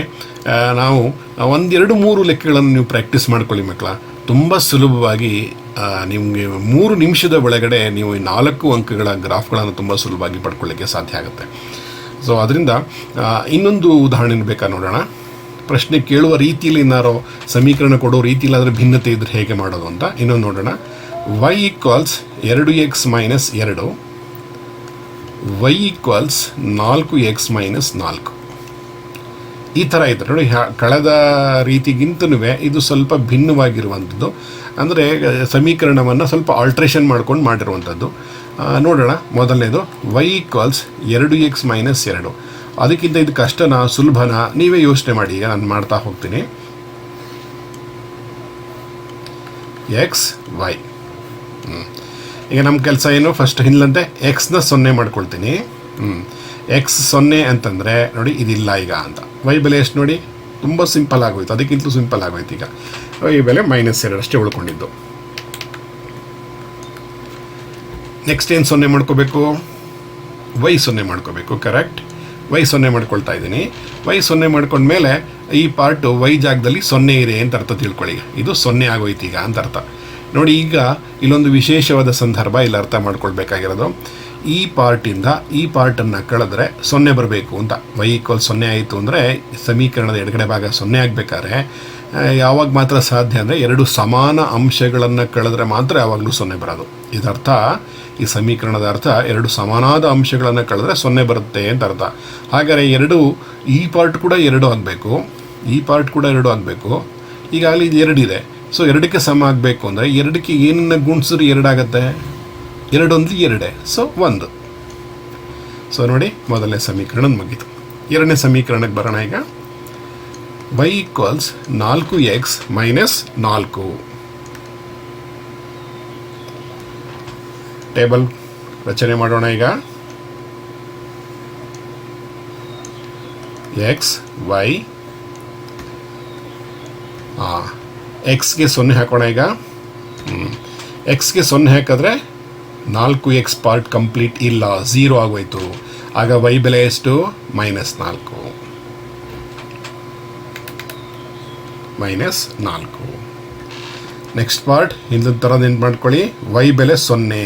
ನಾವು 1-2-3 ಲೆಕ್ಕಗಳನ್ನು ನೀವು ಪ್ರಾಕ್ಟೀಸ್ ಮಾಡ್ಕೊಳ್ಳಿ ಮಕ್ಕಳ. ತುಂಬ ಸುಲಭವಾಗಿ ನಿಮಗೆ 3 ನಿಮಿಷದ ಒಳಗಡೆ ನೀವು 4 ಅಂಕಗಳ ಗ್ರಾಫ್ಗಳನ್ನು ತುಂಬ ಸುಲಭವಾಗಿ ಪಡ್ಕೊಳ್ಳಿಕ್ಕೆ ಸಾಧ್ಯ ಆಗುತ್ತೆ. ಸೊ ಅದರಿಂದ ಇನ್ನೊಂದು ಉದಾಹರಣೆ ಬೇಕಾ ನೋಡೋಣ. ಪ್ರಶ್ನೆ ಕೇಳುವ ರೀತಿಯಲ್ಲಿ ಏನಾರೋ ಸಮೀಕರಣ ಕೊಡೋ ರೀತಿಯಲ್ಲಿ ಅದರ ಭಿನ್ನತೆ ಇದ್ರೆ ಹೇಗೆ ಮಾಡೋದು ಅಂತ ಇನ್ನೊಂದು ನೋಡೋಣ. y equals 2x minus 2, y equals 4x minus 4. ಈ ಥರ ಇದೆ ನೋಡಿ. ಕಳೆದ ರೀತಿಗಿಂತನೂ ಇದು ಸ್ವಲ್ಪ ಭಿನ್ನವಾಗಿರುವಂಥದ್ದು. ಅಂದರೆ ಸಮೀಕರಣವನ್ನು ಸ್ವಲ್ಪ ಆಲ್ಟ್ರೇಷನ್ ಮಾಡ್ಕೊಂಡು ಮಾಡಿರುವಂಥದ್ದು. ನೋಡೋಣ. ಮೊದಲನೇದು y ಈಕ್ವಲ್ಸ್ 2x ಮೈನಸ್ 2. ಅದಕ್ಕಿಂತ ಇದು ಕಷ್ಟನಾ ಸುಲಭನಾ ನೀವೇ ಯೋಚನೆ ಮಾಡಿ. ಈಗ ನಾನು ಮಾಡ್ತಾ ಹೋಗ್ತೀನಿ. X Y. ಈಗ ನಮ್ಮ ಕೆಲಸ ಏನು? ಫಸ್ಟ್ ಹಿಂದಂತೆ ಎಕ್ಸ್ನ 0 ಮಾಡ್ಕೊಳ್ತೀನಿ. ಎಕ್ಸ್ 0 ಅಂತಂದರೆ ನೋಡಿ ಇದಿಲ್ಲ ಈಗ ಅಂತ. ವೈ ಬೆಲೆ ಎಷ್ಟು ನೋಡಿ? ತುಂಬ ಸಿಂಪಲ್ ಆಗೋಯ್ತು. ಅದಕ್ಕಿಂತಲೂ ಸಿಂಪಲ್ ಆಗೋಯ್ತು. ಈಗ ವೈ ಬೆಲೆ -2 ಅಷ್ಟೇ ಉಳ್ಕೊಂಡಿದ್ದು. ನೆಕ್ಸ್ಟ್ ಏನು 0 ಮಾಡ್ಕೋಬೇಕು? ವೈ 0 ಮಾಡ್ಕೋಬೇಕು. ಕರೆಕ್ಟ್. ವೈ 0 ಮಾಡ್ಕೊಳ್ತಾ ಇದ್ದೀನಿ. ವೈ 0 ಮಾಡ್ಕೊಂಡ್ಮೇಲೆ ಈ ಪಾರ್ಟು ವೈ ಜಾಗದಲ್ಲಿ 0 ಇದೆ ಅಂತ ಅರ್ಥ ತಿಳ್ಕೊಳ್ಳಿ. ಇದು 0 ಆಗೋಯ್ತು ಈಗ ಅಂತ ಅರ್ಥ ನೋಡಿ. ಈಗ ಇಲ್ಲೊಂದು ವಿಶೇಷವಾದ ಸಂದರ್ಭ ಇಲ್ಲಿ ಅರ್ಥ ಮಾಡ್ಕೊಳ್ಬೇಕಾಗಿರೋದು. ಈ ಪಾರ್ಟಿಂದ ಈ ಪಾರ್ಟನ್ನು ಕಳೆದ್ರೆ 0 ಬರಬೇಕು ಅಂತ. ವೈ ಈಕ್ವಲ್ 0 ಆಯಿತು ಅಂದರೆ ಸಮೀಕರಣದ ಎಡಗಡೆ ಭಾಗ 0 ಆಗಬೇಕಾದ್ರೆ ಯಾವಾಗ ಮಾತ್ರ ಸಾಧ್ಯ ಅಂದರೆ ಎರಡು ಸಮಾನ ಅಂಶಗಳನ್ನು ಕಳೆದ್ರೆ ಮಾತ್ರ ಯಾವಾಗಲೂ ಸೊನ್ನೆ ಬರೋದು. ಇದರ್ಥ ಈ ಸಮೀಕರಣದ ಅರ್ಥ ಎರಡು ಸಮಾನಾದ ಅಂಶಗಳನ್ನು ಕಳೆದ್ರೆ ಸೊನ್ನೆ ಬರುತ್ತೆ ಅಂತ ಅರ್ಥ. ಹಾಗಾದರೆ ಎರಡು ಈ ಪಾರ್ಟ್ ಕೂಡ 2 ಆಗಬೇಕು, ಈ ಪಾರ್ಟ್ ಕೂಡ 2 ಆಗಬೇಕು. ಈಗಾಗಲೇ ಇದು 2 ಇದೆ. ಸೊ 2ಕ್ಕೆ ಸಮ ಆಗಬೇಕು ಅಂದರೆ 2ಕ್ಕೆ ಏನನ್ನು ಗುಣಿಸಿದ್ರೆ 2 ಆಗುತ್ತೆ, 2 ಒಂದು 2, ಸೊ 1. ಸೊ ನೋಡಿ, ಮೊದಲನೇ ಸಮೀಕರಣ ಮುಗೀತು. ಎರಡನೇ ಸಮೀಕರಣಕ್ಕೆ ಬರೋಣ. ಈಗ y = 4x - 4. ಟೇಬಲ್ ರಚನೆ ಮಾಡೋಣ. ಈಗ ಎಕ್ಸ್ ವೈ ಎಕ್ಸ್ಗೆ 0 ಹಾಕೋಣ. ಈಗ ಎಕ್ಸ್ಗೆ 0 ಹಾಕಿದ್ರೆ 4x ಪಾರ್ಟ್ ಕಂಪ್ಲೀಟ್ ಇಲ್ಲ, 0 ಆಗೋಯ್ತು. ಆಗ y ಬೆಲೆ ಎಷ್ಟು? -4. -4. ನೆಕ್ಸ್ಟ್ ಪಾರ್ಟ್ ಹಿಂದಿನ ಥರ ನೆನ್ಪು ಮಾಡ್ಕೊಳ್ಳಿ. y ಬೆಲೆ 0.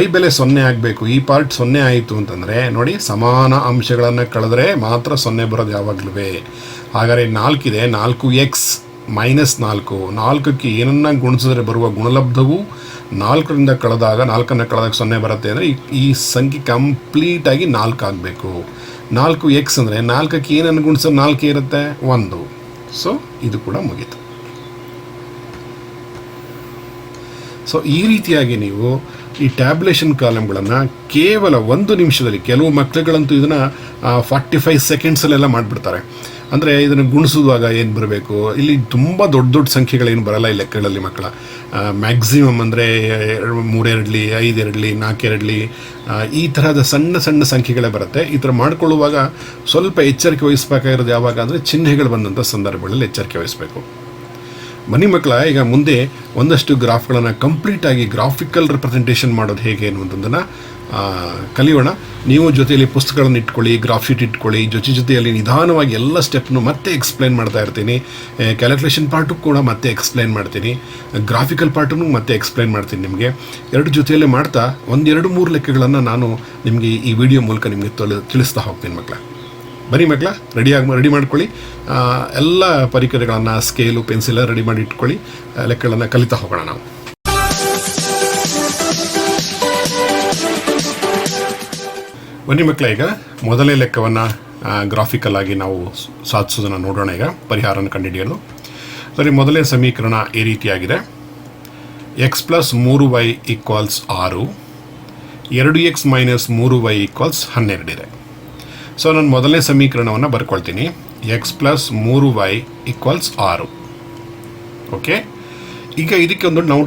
y ಬೆಲೆ 0 ಆಗಬೇಕು. ಈ ಪಾರ್ಟ್ 0 ಆಯಿತು ಅಂತಂದರೆ ನೋಡಿ, ಸಮಾನ ಅಂಶಗಳನ್ನು ಕಳೆದ್ರೆ ಮಾತ್ರ 0 ಬರೋದು ಯಾವಾಗಲೂ. ಹಾಗಾದರೆ 4 ಇದೆ, 4x -4. 4ಕ್ಕೆ ಏನನ್ನ ಗುಣಿಸಿದ್ರೆ ಬರುವ ಗುಣಲಬ್ಧವು 4ರಿಂದ ಕಳೆದಾಗ 4ನ್ನು ಕಳೆದಾಗ 0 ಬರುತ್ತೆ. ಅಂದರೆ ಈ ಸಂಖ್ಯೆ ಕಂಪ್ಲೀಟಾಗಿ 4 ಆಗಬೇಕು. 4x ಅಂದರೆ 4ಕ್ಕೆ ಏನನ್ನು ಗುಣಿಸಿದ್ರೆ 4 ಇರುತ್ತೆ, 1. ಸೊ ಇದು ಕೂಡ ಮುಗೀತು. ಸೊ ಈ ರೀತಿಯಾಗಿ ನೀವು ಈ ಟ್ಯಾಬ್ಯುಲೇಷನ್ ಕಾಲಮ್ಗಳನ್ನು ಕೇವಲ 1 ನಿಮಿಷದಲ್ಲಿ, ಕೆಲವು ಮಕ್ಕಳುಗಳಂತೂ ಇದನ್ನು 45 ಸೆಕೆಂಡ್ಸಲ್ಲೆಲ್ಲ ಮಾಡಿಬಿಡ್ತಾರೆ. ಅಂದರೆ ಇದನ್ನು ಗುಣಿಸುವಾಗ ಏನು ಬರಬೇಕು, ಇಲ್ಲಿ ತುಂಬ ದೊಡ್ಡ ದೊಡ್ಡ ಸಂಖ್ಯೆಗಳೇನು ಬರಲ್ಲ ಈ ಲೆಕ್ಕಗಳಲ್ಲಿ ಮಕ್ಕಳ. ಮ್ಯಾಕ್ಸಿಮಮ್ ಅಂದರೆ 3 ಎರಡ್ಲಿ, 5 ಎರಡ್ಲಿ, 4 ಎರಡ್ಲಿ, ಈ ಥರದ ಸಣ್ಣ ಸಣ್ಣ ಸಂಖ್ಯೆಗಳೇ ಬರುತ್ತೆ. ಈ ಥರ ಮಾಡ್ಕೊಳ್ಳುವಾಗ ಸ್ವಲ್ಪ ಎಚ್ಚರಿಕೆ ವಹಿಸಬೇಕಾಗಿರೋದು ಯಾವಾಗ ಅಂದರೆ ಚಿಹ್ನೆಗಳು ಬಂದಂಥ ಸಂದರ್ಭಗಳಲ್ಲಿ ಎಚ್ಚರಿಕೆ ವಹಿಸಬೇಕು. ಬನ್ನಿ ಮಕ್ಕಳ, ಈಗ ಮುಂದೆ ಒಂದಷ್ಟು ಗ್ರಾಫ್ಗಳನ್ನು ಕಂಪ್ಲೀಟಾಗಿ ಗ್ರಾಫಿಕಲ್ ರೆಪ್ರೆಸೆಂಟೇಷನ್ ಮಾಡೋದು ಹೇಗೆ ಅನ್ನುವಂಥದ್ದನ್ನು ಕಲಿಯೋಣ. ನೀವು ಜೊತೆಯಲ್ಲಿ ಪುಸ್ತಕಗಳನ್ನು ಇಟ್ಕೊಳ್ಳಿ, ಗ್ರಾಫ್ ಶೀಟ್ ಇಟ್ಕೊಳ್ಳಿ. ಜೊತೆಯಲ್ಲಿ ನಿಧಾನವಾಗಿ ಎಲ್ಲ ಸ್ಟೆಪ್ನು ಮತ್ತೆ ಎಕ್ಸ್ಪ್ಲೈನ್ ಮಾಡ್ತಾ ಇರ್ತೀನಿ. ಕ್ಯಾಲ್ಕುಲೇಷನ್ ಪಾರ್ಟು ಕೂಡ ಮತ್ತೆ ಎಕ್ಸ್ಪ್ಲೈನ್ ಮಾಡ್ತೀನಿ, ಗ್ರಾಫಿಕಲ್ ಪಾರ್ಟನ್ನು ಮತ್ತೆ ಎಕ್ಸ್ಪ್ಲೈನ್ ಮಾಡ್ತೀನಿ ನಿಮಗೆ. ಎರಡು ಜೊತೆಯಲ್ಲೇ ಮಾಡ್ತಾ 1-2-3 ಲೆಕ್ಕಗಳನ್ನು ನಾನು ನಿಮಗೆ ಈ ವಿಡಿಯೋ ಮೂಲಕ ನಿಮಗೆ ತಿಳಿಸ್ತಾ ಹೋಗ್ತೀನಿ ಮಕ್ಕಳ. ಬನ್ನಿ ಮಕ್ಕಳ, ರೆಡಿ ಮಾಡ್ಕೊಳ್ಳಿ. ಎಲ್ಲ ಪರಿಕರಗಳನ್ನು, ಸ್ಕೇಲು, ಪೆನ್ಸಿಲ್ ರೆಡಿ ಮಾಡಿ ಇಟ್ಕೊಳ್ಳಿ. ಲೆಕ್ಕಗಳನ್ನು ಕಲಿತಾ ಹೋಗೋಣ ನಾವು. ಬನ್ನಿ ಮಕ್ಕಳ, ಈಗ ಮೊದಲನೇ ಲೆಕ್ಕವನ್ನು ಗ್ರಾಫಿಕಲ್ ಆಗಿ ನಾವು ಸಾಧಿಸೋದನ್ನು ನೋಡೋಣ. ಈಗ ಪರಿಹಾರನ ಕಂಡುಹಿಡಿಯಲು ಸರಿ, ಮೊದಲನೇ ಸಮೀಕರಣ ಈ ರೀತಿಯಾಗಿದೆ. x + 3y = 6, 2x - 3y = 12 ಇದೆ. ಸೊ ನಾನು ಮೊದಲನೇ ಸಮೀಕರಣವನ್ನು ಬರ್ಕೊಳ್ತೀನಿ. x + 3y = 6. ಓಕೆ, ಈಗ ಇದಕ್ಕೆ ಒಂದು ನಾವು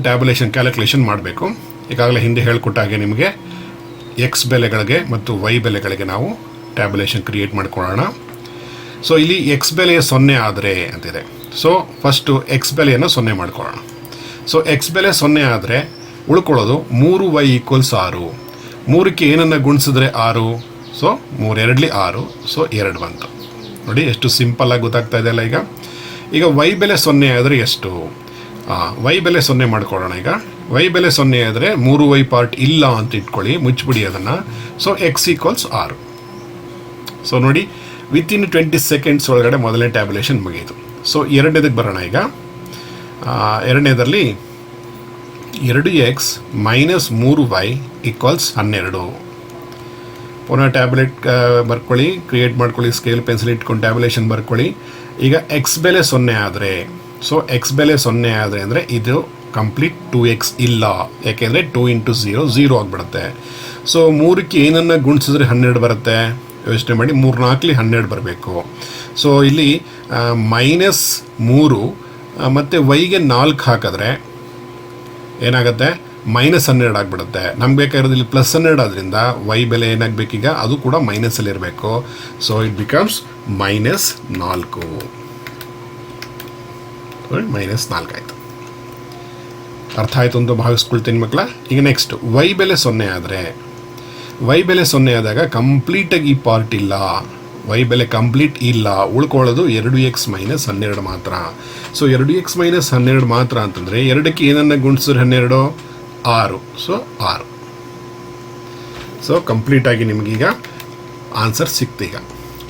ಕ್ಯಾಲ್ಕುಲೇಷನ್ ಮಾಡಬೇಕು. ಈಗಾಗಲೇ ಹಿಂದೆ ಹೇಳಿಕೊಟ್ಟ ಹಾಗೆ ನಿಮಗೆ x ಬೆಲೆಗಳಿಗೆ ಮತ್ತು y ಬೆಲೆಗಳಿಗೆ ನಾವು ಟ್ಯಾಬ್ಯುಲೇಷನ್ ಕ್ರಿಯೇಟ್ ಮಾಡ್ಕೊಳ್ಳೋಣ. ಸೊ ಇಲ್ಲಿ x ಬೆಲೆ 0 ಆದರೆ ಅಂತಿದೆ. ಸೊ ಫಸ್ಟು x ಬೆಲೆಯನ್ನು 0 ಮಾಡ್ಕೊಳ್ಳೋಣ. ಸೊ x ಬೆಲೆ 0 ಆದರೆ ಉಳ್ಕೊಳ್ಳೋದು 3y = 6. 3ಕ್ಕೆ ಏನನ್ನು ಗುಣಿಸಿದ್ರೆ 6. ಸೊ 3 ಎರಡ್ಲಿ 6, ಸೊ 2 ಬಂತು. ನೋಡಿ ಎಷ್ಟು ಸಿಂಪಲ್ಲಾಗಿ ಗೊತ್ತಾಗ್ತಾ ಇದೆ ಅಲ್ಲ. ಈಗ y ಬೆಲೆ 0 ಆದರೆ ಎಷ್ಟು? y ಬೆಲೆ 0 ಮಾಡ್ಕೊಳ್ಳೋಣ. ಈಗ y ಬೆಲೆ 0 ಆದರೆ 3y ಪಾರ್ಟ್ ಇಲ್ಲ ಅಂತ ಇಟ್ಕೊಳ್ಳಿ, ಮುಚ್ಚಿಬಿಡಿ ಅದನ್ನು. So x = 6. ಸೊ ನೋಡಿ, ವಿತಿನ್ 20 ಸೆಕೆಂಡ್ಸ್ ಒಳಗಡೆ ಮೊದಲನೇ ಟ್ಯಾಬ್ಯುಲೇಷನ್ ಮುಗಿಯಿತು. ಸೊ ಎರಡನೇದಕ್ಕೆ ಬರೋಣ. ಈಗ ಎರಡನೇದರಲ್ಲಿ 2x - 3y = 12. ಪುನಃ ಟ್ಯಾಬ್ಲೆಟ್ ಬರ್ಕೊಳ್ಳಿ, ಕ್ರಿಯೇಟ್ ಮಾಡ್ಕೊಳ್ಳಿ, ಸ್ಕೇಲ್ ಪೆನ್ಸಿಲ್ ಇಟ್ಕೊಂಡು ಟ್ಯಾಬ್ಯುಲೇಷನ್ ಬರ್ಕೊಳ್ಳಿ. ಈಗ x ಬೆಲೆ 0 ಆದರೆ, ಸೊ x ಬೆಲೆ 0 ಆದರೆ ಅಂದರೆ ಇದು ಕಂಪ್ಲೀಟ್ 2x ಇಲ್ಲ, ಯಾಕೆಂದರೆ 2 × 0 0 ಆಗಿಬಿಡುತ್ತೆ. ಸೊ 3ಕ್ಕೆ ಏನನ್ನು ಗುಣಿಸಿದ್ರೆ 12 ಬರುತ್ತೆ. ಯೋಚನೆ ಮಾಡಿ, 3 4 12 ಬರಬೇಕು. ಸೊ ಇಲ್ಲಿ -3 ಮತ್ತು y-ಗೆ 4 ಹಾಕಿದ್ರೆ ಏನಾಗುತ್ತೆ? -12 ಆಗಿಬಿಡುತ್ತೆ. ನಮ್ಗೆ ಬೇಕಾಗಿರೋದು ಇಲ್ಲಿ +12 ಆದ್ದರಿಂದ y ಬೆಲೆ ಏನಾಗಬೇಕೀಗ? ಅದು ಕೂಡ ಮೈನಸಲ್ಲಿ ಇರಬೇಕು. So it becomes -4. -4 ಆಯಿತು. ಅರ್ಥ ಆಯಿತು ಅಂತ ಭಾವಿಸ್ಕೊಳ್ತೀನಿ ಮಕ್ಕಳ. ಈಗ ನೆಕ್ಸ್ಟ್ y ಬೆಲೆ 0 ಆದರೆ, y ಬೆಲೆ 0 ಆದಾಗ ಕಂಪ್ಲೀಟಾಗಿ ಈ ಪಾರ್ಟ್ ಇಲ್ಲ, y ಬೆಲೆ ಕಂಪ್ಲೀಟ್ ಇಲ್ಲ. ಉಳ್ಕೊಳ್ಳೋದು 2x - 12 ಮಾತ್ರ. ಸೊ 2x - 12 ಮಾತ್ರ ಅಂತಂದರೆ 2ಕ್ಕೆ ಏನನ್ನು ಗುಣಿಸಿದ್ರೆ 12? 6. ಸೊ 6. ಸೊ ಕಂಪ್ಲೀಟಾಗಿ ನಿಮಗೀಗ ಆನ್ಸರ್ ಸಿಕ್ತು. ಈಗ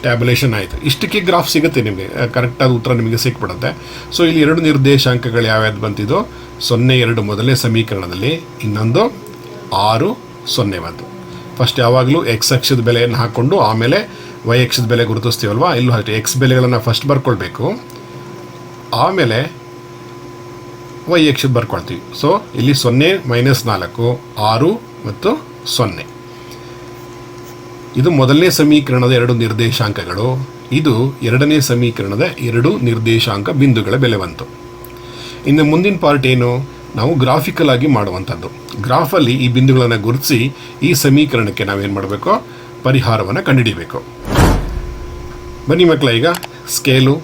ಟ್ಯಾಬ್ಯುಲೇಷನ್ ಆಯಿತು. ಇಷ್ಟಕ್ಕೆ ಗ್ರಾಫ್ ಸಿಗುತ್ತೆ ನಿಮಗೆ, ಕರೆಕ್ಟಾದ ಉತ್ತರ ನಿಮಗೆ ಸಿಕ್ಬಿಡುತ್ತೆ. ಸೊ ಇಲ್ಲಿ 2 ನಿರ್ದೇಶಾಂಕಗಳು ಯಾವ್ಯಾವ್ದು ಬಂತಿದ್ದು, 0 2 ಮೊದಲನೇ ಸಮೀಕರಣದಲ್ಲಿ, ಇನ್ನೊಂದು 6 0 ಬಂತು. ಫಸ್ಟ್ ಯಾವಾಗಲೂ ಎಕ್ಸ್ ಅಕ್ಷದ ಬೆಲೆಯನ್ನು ಹಾಕ್ಕೊಂಡು ಆಮೇಲೆ ವೈ ಅಕ್ಷದ ಬೆಲೆ ಗುರುತಿಸ್ತೀವಲ್ವ, ಇಲ್ಲೂ ಅಷ್ಟೇ ಎಕ್ಸ್ ಬೆಲೆಗಳನ್ನು ಫಸ್ಟ್ ಬರ್ಕೊಳ್ಬೇಕು, ಆಮೇಲೆ ವೈ ಅಕ್ಷದ ಬರ್ಕೊಳ್ತೀವಿ. ಸೊ ಇಲ್ಲಿ 0 -4 6 ಮತ್ತು 0. ಇದು ಮೊದಲನೇ ಸಮೀಕರಣದ 2 ನಿರ್ದೇಶಾಂಕಗಳು, ಇದು ಎರಡನೇ ಸಮೀಕರಣದ 2 ನಿರ್ದೇಶಾಂಕ ಬಿಂದುಗಳ ಬೆಲೆ ಬಂತು. ಇನ್ನು ಮುಂದಿನ ಪಾರ್ಟ್ ಏನು, ನಾವು ಗ್ರಾಫಿಕಲ್ ಆಗಿ ಮಾಡುವಂಥದ್ದು. ಗ್ರಾಫಲ್ಲಿ ಈ ಬಿಂದುಗಳನ್ನು ಗುರುತಿಸಿ ಈ ಸಮೀಕರಣಕ್ಕೆ ನಾವೇನು ಮಾಡಬೇಕು, ಪರಿಹಾರವನ್ನು ಕಂಡುಹಿಡಿಯಬೇಕು. ಬನ್ನಿ ಮಕ್ಕಳ, ಈಗ ಸ್ಕೇಲು